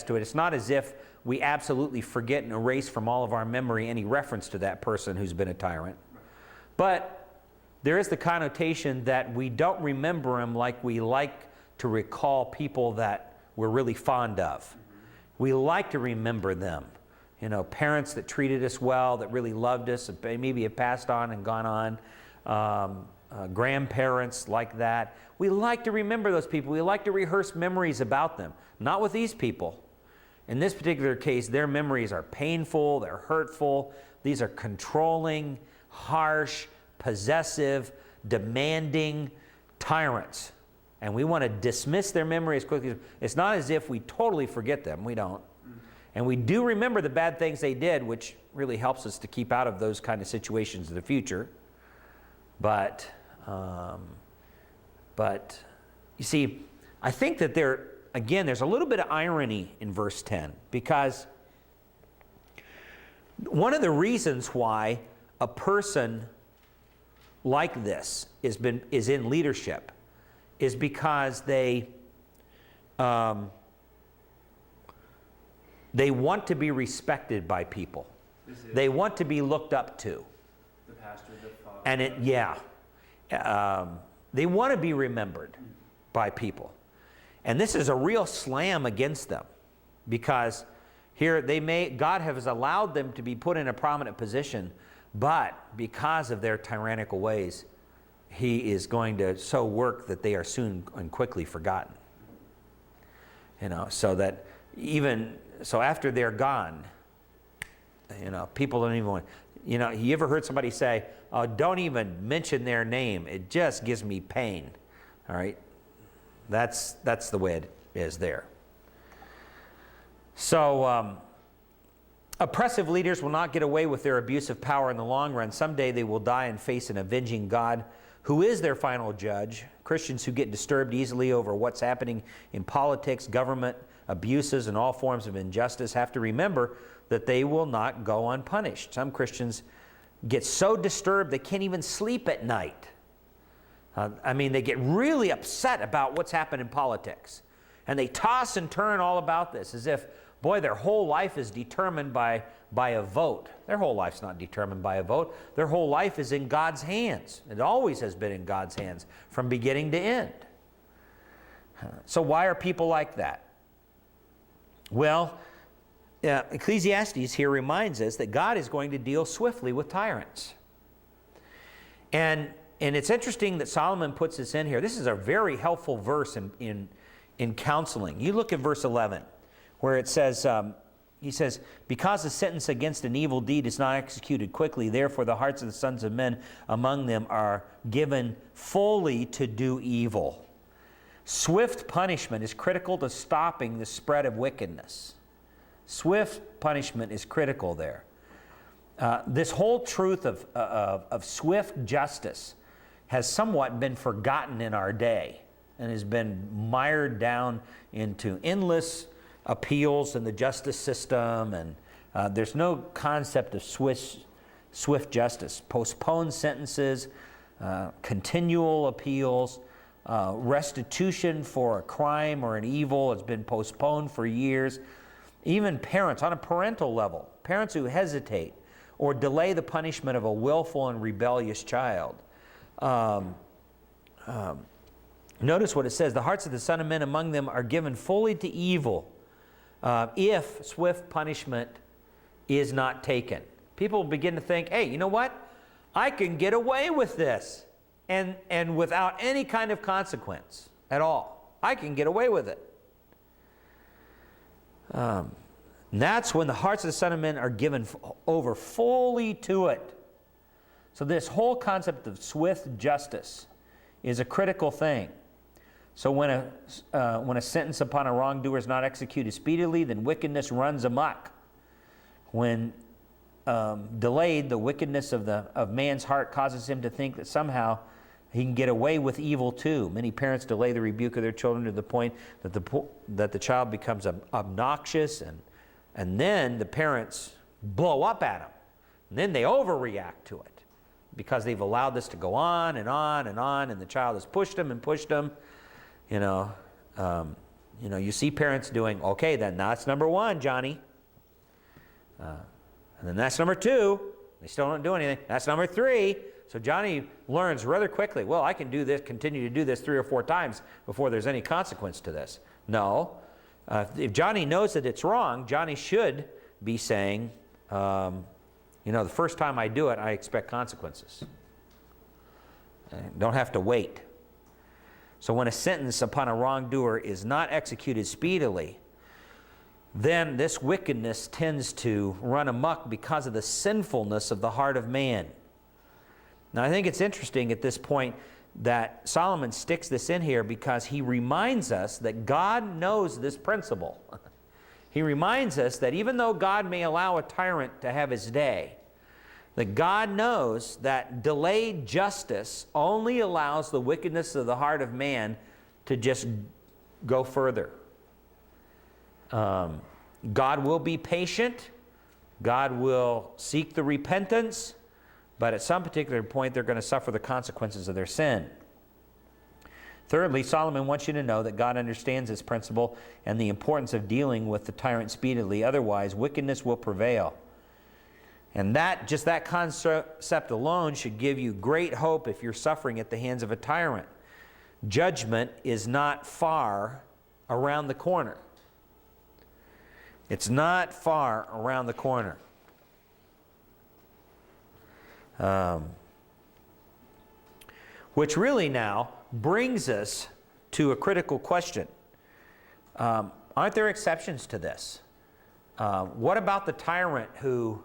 to it. It's not as if we absolutely forget and erase from all of our memory any reference to that person who's been a tyrant. But there is the connotation that we don't remember him like we like to recall people that we're really fond of. We like to remember them. You know, parents that treated us well, that really loved us, maybe have passed on and gone on. grandparents like that. We like to remember those people. We like to rehearse memories about them. Not with these people. In this particular case, their memories are painful, they're hurtful. These are controlling, harsh, possessive, demanding tyrants. And we want to dismiss their memory as quickly as... It's not as if we totally forget them. We don't. And we do remember the bad things they did, which really helps us to keep out of those kind of situations in the future. But you see, I think that there's a little bit of irony in verse 10, because one of the reasons why a person like this is in leadership is because they want to be respected by people. They want to be looked up to. The pastor, the father. And they want to be remembered by people. And this is a real slam against them, because here God has allowed them to be put in a prominent position, but because of their tyrannical ways, he is going to so work that they are soon and quickly forgotten. So after they're gone, people don't even want, you ever heard somebody say, oh, don't even mention their name, it just gives me pain. All right? That's the way it is there. So, oppressive leaders will not get away with their abuse of power in the long run. Someday they will die and face an avenging God who is their final judge. Christians who get disturbed easily over what's happening in politics, government, abuses, and all forms of injustice have to remember that they will not go unpunished. Some Christians get so disturbed they can't even sleep at night. They get really upset about what's happened in politics. And they toss and turn all about this as if, boy, their whole life is determined by a vote. Their whole life's not determined by a vote. Their whole life is in God's hands. It always has been in God's hands from beginning to end. So why are people like that? Well, Ecclesiastes here reminds us that God is going to deal swiftly with tyrants. And it's interesting that Solomon puts this in here. This is a very helpful verse in counseling. You look at verse 11, where it says, he says, because the sentence against an evil deed is not executed quickly, therefore the hearts of the sons of men among them are given fully to do evil. Swift punishment is critical to stopping the spread of wickedness. Swift punishment is critical there. This whole truth of swift justice has somewhat been forgotten in our day and has been mired down into endless appeals in the justice system, and there's no concept of swift justice. Postponed sentences, continual appeals, restitution for a crime or an evil has been postponed for years. Even parents, on a parental level, parents who hesitate or delay the punishment of a willful and rebellious child. Notice what it says, the hearts of the Son of Men among them are given fully to evil if swift punishment is not taken. People begin to think, hey, you know what? I can get away with this and without any kind of consequence at all. I can get away with it. And that's when the hearts of the Son of Men are given over fully to it. So this whole concept of swift justice is a critical thing. So when a sentence upon a wrongdoer is not executed speedily, then wickedness runs amok. When delayed, the wickedness of man's heart causes him to think that somehow he can get away with evil too. Many parents delay the rebuke of their children to the point that the child becomes obnoxious, and then the parents blow up at him. And then they overreact to it because they've allowed this to go on and on and on, and the child has pushed them and pushed them. You see parents doing, okay, then that's number one, Johnny. And then that's number two. They still don't do anything. That's number three. So Johnny learns rather quickly, well, I can do this, continue to do this 3 or 4 times before there's any consequence to this. No. If Johnny knows that it's wrong, Johnny should be saying, the first time I do it, I expect consequences. Don't have to wait. So when a sentence upon a wrongdoer is not executed speedily, then this wickedness tends to run amok because of the sinfulness of the heart of man. Now, I think it's interesting at this point that Solomon sticks this in here because he reminds us that God knows this principle. He reminds us that even though God may allow a tyrant to have his day, that God knows that delayed justice only allows the wickedness of the heart of man to just go further. God will be patient. God will seek the repentance. But at some particular point, they're going to suffer the consequences of their sin. Thirdly, Solomon wants you to know that God understands this principle and the importance of dealing with the tyrant speedily. Otherwise, wickedness will prevail. And just that concept alone should give you great hope if you're suffering at the hands of a tyrant. Judgment is not far around the corner. It's not far around the corner. Which really now brings us to a critical question. Aren't there exceptions to this? What about the tyrant who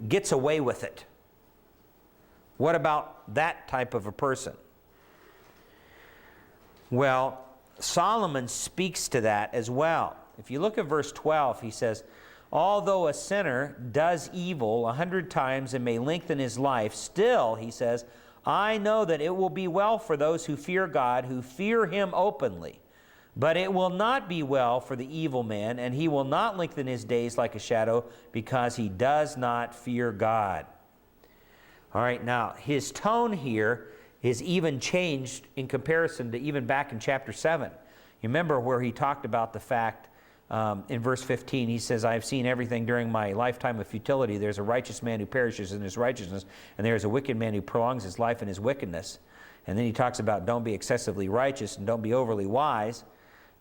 gets away with it? What about that type of a person? Well, Solomon speaks to that as well. If you look at verse 12, he says, although a sinner does evil 100 times and may lengthen his life, still, he says, I know that it will be well for those who fear God, who fear him openly. But it will not be well for the evil man, and he will not lengthen his days like a shadow, because he does not fear God. All right, now, his tone here is even changed in comparison to even back in chapter 7. You remember where he talked about the fact, in verse 15, he says, I have seen everything during my lifetime of futility. There's a righteous man who perishes in his righteousness, and there's a wicked man who prolongs his life in his wickedness. And then he talks about don't be excessively righteous and don't be overly wise.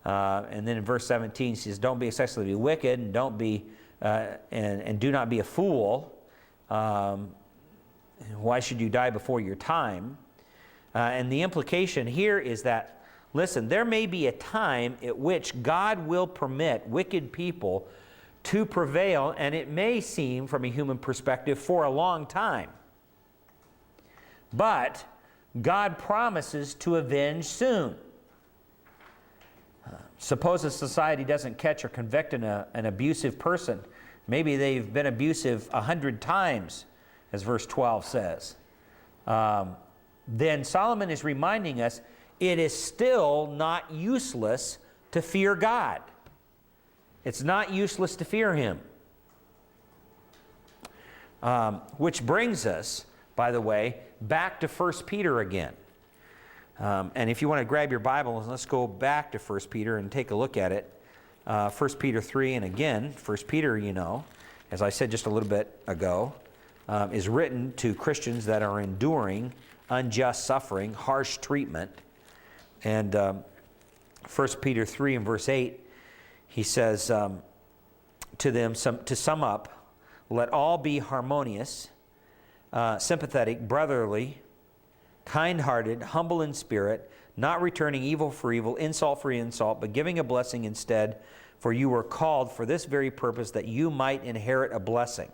And then in verse 17 he says, don't be excessively wicked and don't be and do not be a fool. Why should you die before your time? And the implication here is that, listen, there may be a time at which God will permit wicked people to prevail, and it may seem, from a human perspective, for a long time. But God promises to avenge soon. Suppose a society doesn't catch or convict an abusive person. Maybe they've been abusive 100 times, as verse 12 says. Then Solomon is reminding us it is still not useless to fear God. It's not useless to fear him. Which brings us, by the way, back to 1 Peter again. And if you want to grab your Bible, let's go back to 1 Peter and take a look at it. 1 Peter 3, and again, 1 Peter, you know, as I said just a little bit ago, is written to Christians that are enduring unjust suffering, harsh treatment. And 1 Peter 3 and verse 8, he says to them, to sum up, let all be harmonious, sympathetic, brotherly, kind-hearted, humble in spirit, not returning evil for evil, insult for insult, but giving a blessing instead, for you were called for this very purpose, that you might inherit a blessing.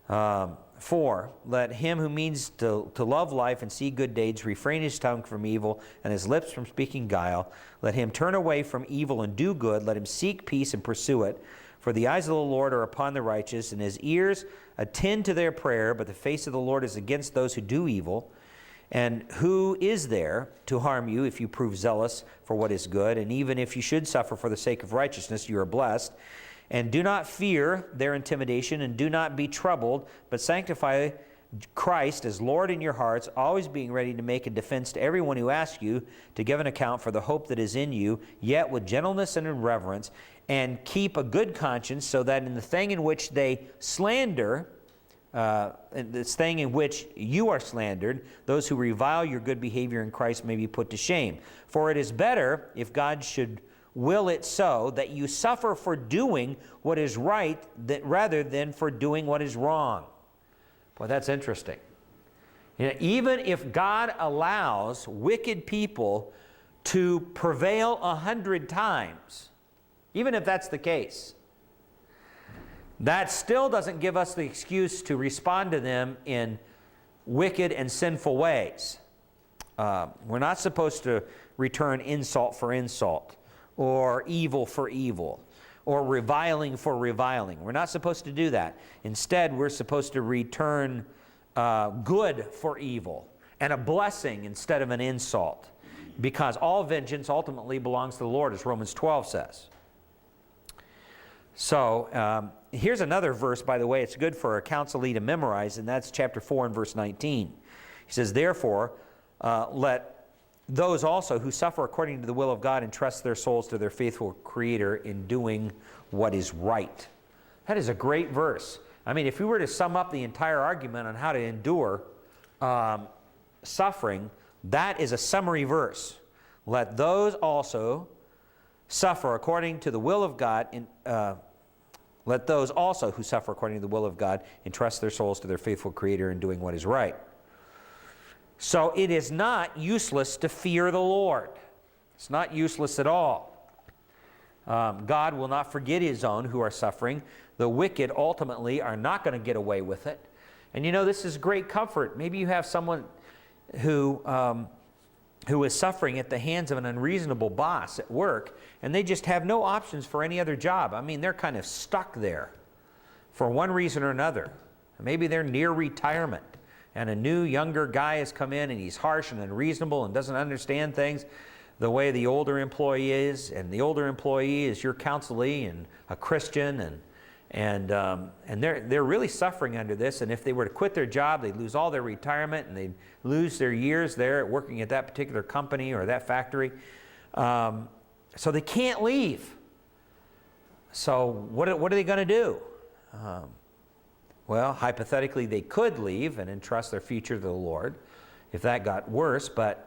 4, let him who means to love life and see good days refrain his tongue from evil and his lips from speaking guile. Let him turn away from evil and do good. Let him seek peace and pursue it. For the eyes of the Lord are upon the righteous, and his ears attend to their prayer, but the face of the Lord is against those who do evil. And who is there to harm you if you prove zealous for what is good? And even if you should suffer for the sake of righteousness, you are blessed. And do not fear their intimidation, and do not be troubled, but sanctify Christ as Lord in your hearts, always being ready to make a defense to everyone who asks you to give an account for the hope that is in you, yet with gentleness and in reverence, and keep a good conscience, so that in the thing in which they slander, this thing in which you are slandered, those who revile your good behavior in Christ may be put to shame. For it is better, if God should will it so, that you suffer for doing what is right rather than for doing what is wrong. Boy, that's interesting. Even if God allows wicked people to prevail 100 times, even if that's the case, that still doesn't give us the excuse to respond to them in wicked and sinful ways. We're not supposed to return insult for insult, or evil for evil, or reviling for reviling. We're not supposed to do that. Instead, we're supposed to return good for evil and a blessing instead of an insult, because all vengeance ultimately belongs to the Lord, as Romans 12 says. So here's another verse, by the way, it's good for a counselee to memorize, and that's chapter 4 and verse 19. He says, therefore, let those also who suffer according to the will of God entrust their souls to their faithful Creator in doing what is right. That is a great verse. I mean, if we were to sum up the entire argument on how to endure suffering, that is a summary verse. Let those also suffer according to the will of God, let those also who suffer according to the will of God entrust their souls to their faithful Creator in doing what is right. So it is not useless to fear the Lord. It's not useless at all. God will not forget His own who are suffering. The wicked ultimately are not going to get away with it. And you know, this is great comfort. Maybe you have someone who is suffering at the hands of an unreasonable boss at work, and they just have no options for any other job. I mean, they're kind of stuck there for one reason or another. Maybe they're near retirement, and a new, younger guy has come in, and he's harsh and unreasonable and doesn't understand things the way the older employee is, and the older employee is your counselee and a Christian, and they're really suffering under this. And if they were to quit their job, they'd lose all their retirement, and they'd lose their years there working at that particular company or that factory. So they can't leave. So what are they going to do? Well, hypothetically, they could leave and entrust their future to the Lord if that got worse, but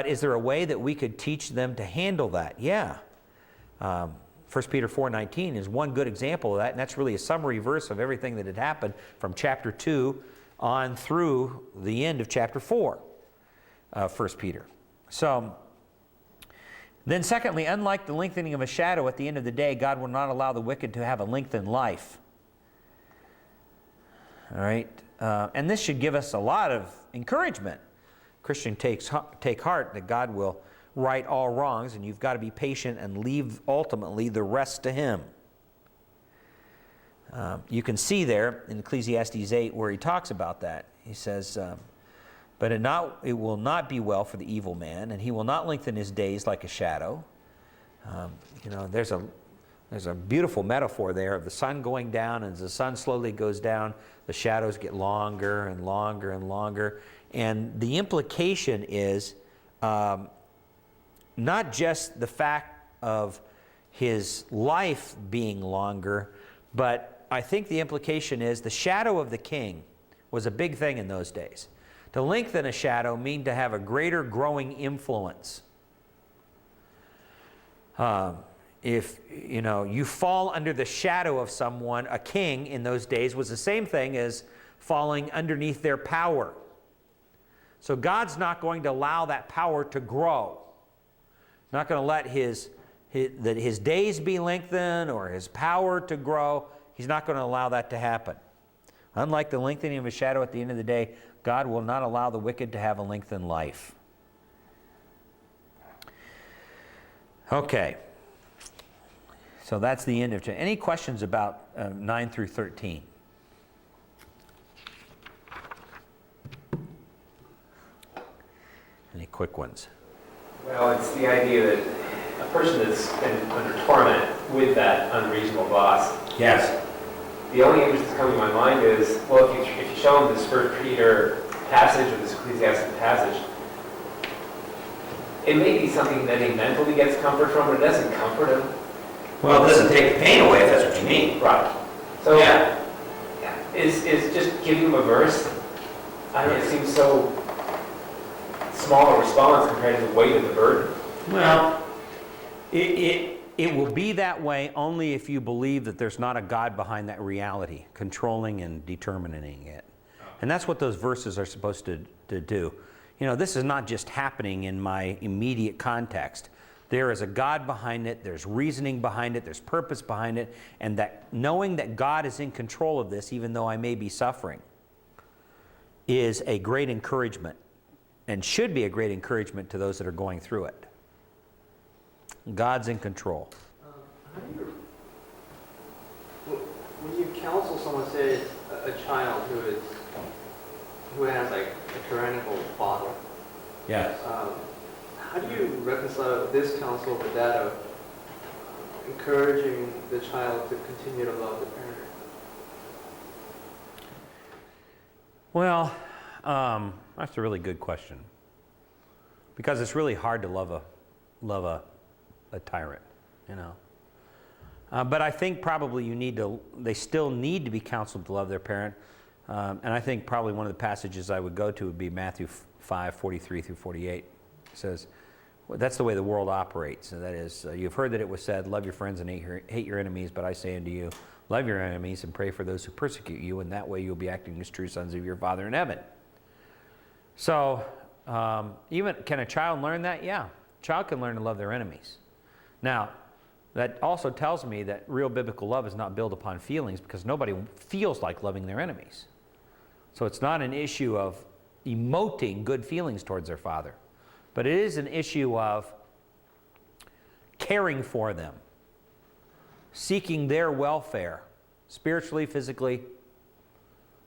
is there a way that we could teach them to handle that? Yeah. 1 Peter 4:19 is one good example of that, and that's really a summary verse of everything that had happened from chapter 2 on through the end of chapter 4 of 1 Peter. So, then secondly, unlike the lengthening of a shadow at the end of the day, God will not allow the wicked to have a lengthened life. All right? And this should give us a lot of encouragement. Christian, take heart that God will right all wrongs, and you've got to be patient and leave ultimately the rest to Him. You can see there in Ecclesiastes 8 where he talks about that. He says, but it will not be well for the evil man, and he will not lengthen his days like a shadow. There's a beautiful metaphor there of the sun going down, and as the sun slowly goes down, the shadows get longer and longer and longer. And the implication is not just the fact of his life being longer, but I think the implication is the shadow of the king was a big thing in those days. To lengthen a shadow mean to have a greater growing influence. If you fall under the shadow of someone, a king in those days was the same thing as falling underneath their power. So God's not going to allow that power to grow. Not going to let his days be lengthened or his power to grow. He's not going to allow that to happen. Unlike the lengthening of a shadow at the end of the day, God will not allow the wicked to have a lengthened life. Okay. So that's the end of it. Any questions about 9 through 13? Any quick ones? Well, it's the idea that a person that's been under torment with that unreasonable boss. Yes. The only image that's coming to my mind is, well, if you show him this 1 Peter passage or this Ecclesiastes passage, it may be something that he mentally gets comfort from, but it doesn't comfort him. Well, it doesn't take the pain away, if that's what you mean. Right. So, yeah. Is just giving him a verse, I don't know, it seems so small a response compared to the weight of the burden. Well, it will be that way only if you believe that there's not a God behind that reality, controlling and determining it. And that's what those verses are supposed to do. You know, this is not just happening in my immediate context. There is a God behind it, there's reasoning behind it, there's purpose behind it, and that knowing that God is in control of this, even though I may be suffering, is a great encouragement, and should be a great encouragement to those that are going through it. God's in control. How do you, when you counsel someone, say a child who has like a tyrannical father, Yes. how do you reconcile this counsel with that of encouraging the child to continue to love the parent? Well, that's a really good question, because it's really hard to love a tyrant, you know. But I think probably they still need to be counseled to love their parent. And I think probably one of the passages I would go to would be Matthew 5:43 through 48. It says, well, that's the way the world operates. And that is, you've heard that it was said, love your friends and hate your enemies, but I say unto you, love your enemies and pray for those who persecute you, and that way you'll be acting as true sons of your Father in heaven. So, even can a child learn that? Yeah, a child can learn to love their enemies. Now, that also tells me that real biblical love is not built upon feelings, because nobody feels like loving their enemies. So it's not an issue of emoting good feelings towards their father, but it is an issue of caring for them, seeking their welfare, spiritually, physically,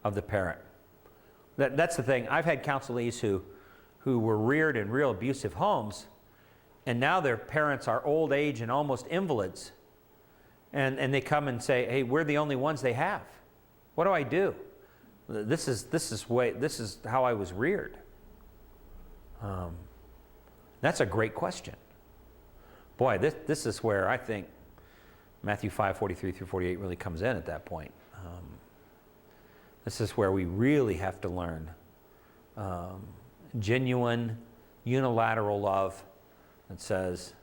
of the parent. That's the thing. I've had counselees who were reared in real abusive homes, and now their parents are old age and almost invalids, and they come and say, hey, we're the only ones they have. What do I do? This is how I was reared. That's a great question. Boy, this is where I think Matthew 5:43 through 48 really comes in at that point. This is where we really have to learn genuine, unilateral love that says,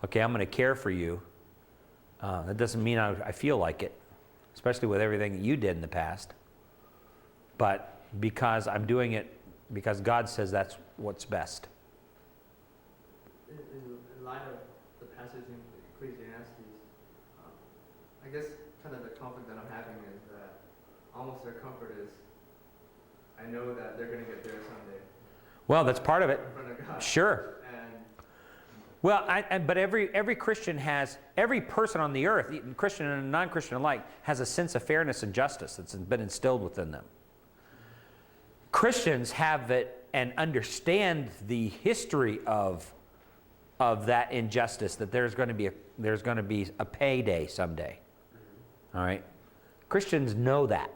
okay, I'm going to care for you. That doesn't mean I feel like it, especially with everything that you did in the past. But because I'm doing it, because God says that's what's best. In light of the passage in Ecclesiastes, I guess kind of the conflict that I'm having is that almost their comfort is, I know that they're going to get there someday. Well, that's part of it. In front of God. Sure. And Well, but every Christian every person on the earth, Christian and non-Christian alike, has a sense of fairness and justice that's been instilled within them. Christians have it and understand the history of that injustice, that there's going to be a payday someday. All right? Christians know that.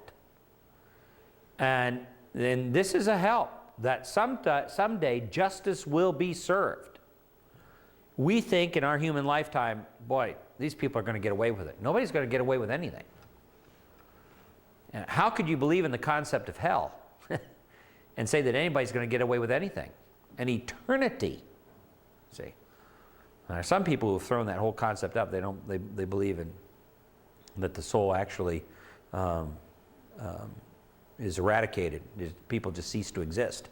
And then this is a help, that someday justice will be served. We think in our human lifetime, boy, these people are going to get away with it. Nobody's going to get away with anything. And how could you believe in the concept of hell and say that anybody's going to get away with anything? An eternity. See? There are some people who have thrown that whole concept up. They believe in that the soul actually is eradicated. People just cease to exist.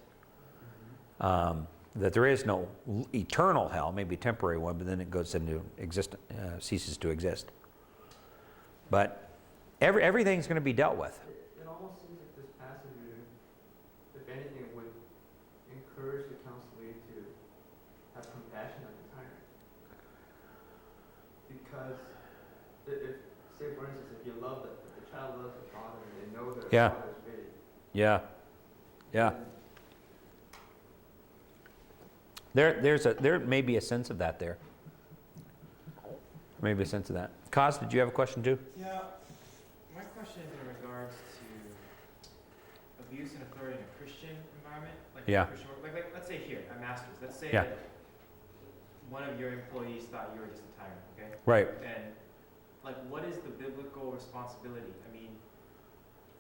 That there is no eternal hell, maybe a temporary one, but then it goes into ceases to exist. But everything's going to be dealt with. it almost seems like this passage, if anything, would encourage the counselee to have compassion on the tyrant. Because if say for instance, if you love if the child loves the father and they know their Yeah. father's faith. Yeah. Yeah. There may be a sense of that there. Maybe a sense of that. Kaz, did you have a question too? Yeah, my question is in regards to abuse and authority in a Christian environment, like Yeah. Christian work. Like let's say here at Masters, let's say Yeah. that one of your employees thought you were just a tyrant, okay? Right. And like, what is the biblical responsibility? I mean,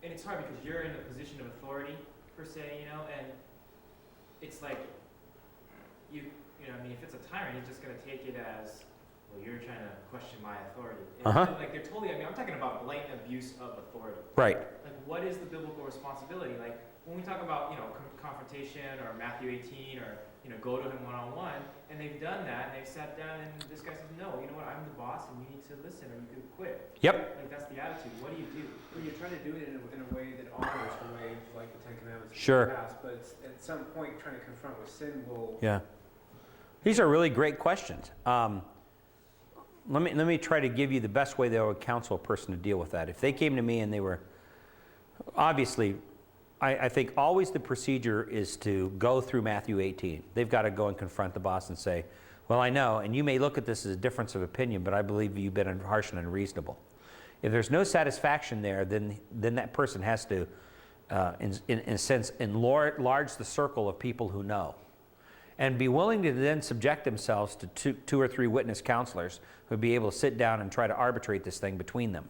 and it's hard because you're in a position of authority per se, you know, and it's like you know, I mean, if it's a tyrant, he's just gonna take it as, well, you're trying to question my authority. And Uh-huh. like they're totally, I mean, I'm talking about blatant abuse of authority. Right. Like, what is the biblical responsibility? Like, when we talk about, confrontation or Matthew 18 or, go to him one-on-one, and they've done that, and they've sat down, and this guy says, no, you know what, I'm the boss, and you need to listen, or you could quit. Yep. Like, that's the attitude. What do you do? Well, you're trying to do it in a way that honors the way, like the Ten Commandments Sure. passed, but it's, at some point, trying to confront with sin will... Yeah. These are really great questions. Let me try to give you the best way that I would counsel a person to deal with that. If they came to me and they were, obviously, I think always the procedure is to go through Matthew 18. They've got to go and confront the boss and say, well, I know, and you may look at this as a difference of opinion, but I believe you've been harsh and unreasonable. If there's no satisfaction there, then that person has to, in a sense, enlarge the circle of people who know. And be willing to then subject themselves to two or three witness counselors who would be able to sit down and try to arbitrate this thing between them.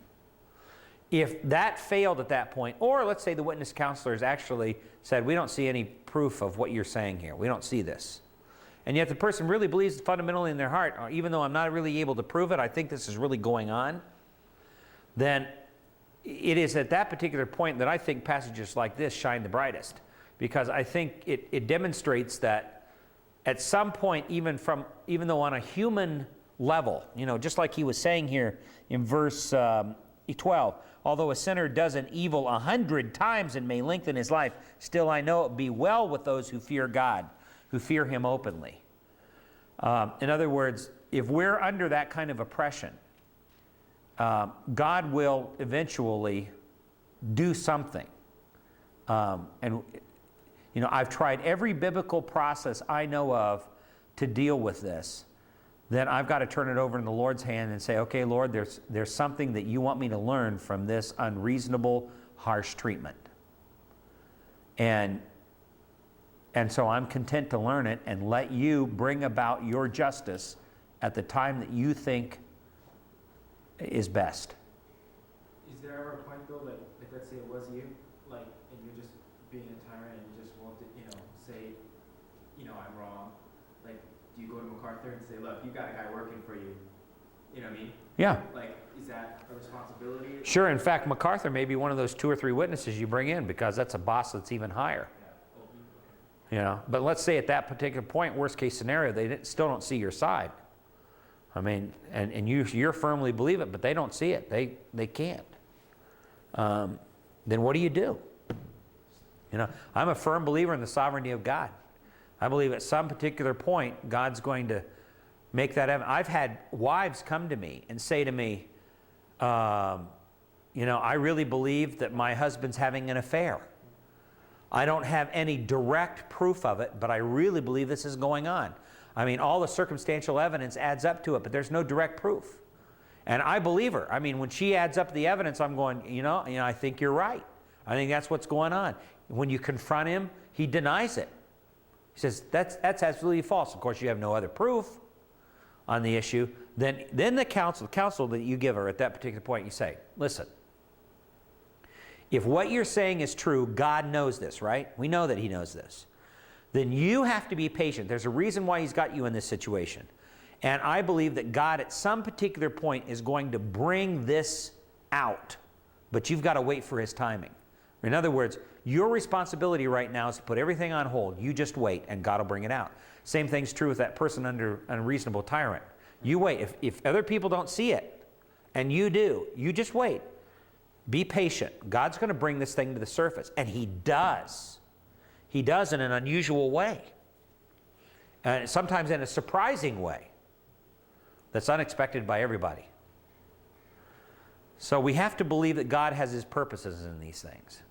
If that failed at that point, or let's say the witness counselors actually said, we don't see any proof of what you're saying here. We don't see this. And yet the person really believes fundamentally in their heart, even though I'm not really able to prove it, I think this is really going on, then it is at that particular point that I think passages like this shine the brightest. Because I think it demonstrates that at some point, even though on a human level, just like he was saying here in verse 12, although a sinner does an evil 100 times and may lengthen his life, still I know it be well with those who fear God, who fear him openly. In other words, if we're under that kind of oppression, God will eventually do something. I've tried every biblical process I know of to deal with this. Then I've got to turn it over in the Lord's hand and say, okay, Lord, there's something that you want me to learn from this unreasonable, harsh treatment. And so I'm content to learn it and let you bring about your justice at the time that you think is best. Is there ever a point, though, like let's say it was you, and you're just being a tyrant and you just want to, say, I'm wrong. Like, do you go to MacArthur and say, look, you got a guy working for you? You know what I mean? Yeah. Like, is that a responsibility? Sure. In fact, MacArthur may be one of those 2 or 3 witnesses you bring in because that's a boss that's even higher. Yeah. But let's say at that particular point, worst case scenario, they still don't see your side. I mean, and you firmly believe it, but they don't see it. They can't. Then what do you do? I'm a firm believer in the sovereignty of God. I believe at some particular point, God's going to make that evident. I've had wives come to me and say to me, I really believe that my husband's having an affair. I don't have any direct proof of it, but I really believe this is going on. I mean, all the circumstantial evidence adds up to it, but there's no direct proof. And I believe her. I mean, when she adds up the evidence, I'm going, I think you're right. I think that's what's going on. When you confront him, he denies it. He says, that's absolutely false. Of course, you have no other proof on the issue. Then the counsel that you give her at that particular point, you say, listen, if what you're saying is true, God knows this, right? We know that he knows this. Then you have to be patient. There's a reason why he's got you in this situation. And I believe that God at some particular point is going to bring this out. But you've got to wait for his timing. In other words, your responsibility right now is to put everything on hold. You just wait, and God will bring it out. Same thing's true with that person under unreasonable tyrant. You wait. If other people don't see it, and you do, you just wait. Be patient. God's going to bring this thing to the surface. And he does. He does in an unusual way. And sometimes in a surprising way that's unexpected by everybody. So we have to believe that God has his purposes in these things.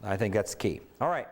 I think that's the key. All right.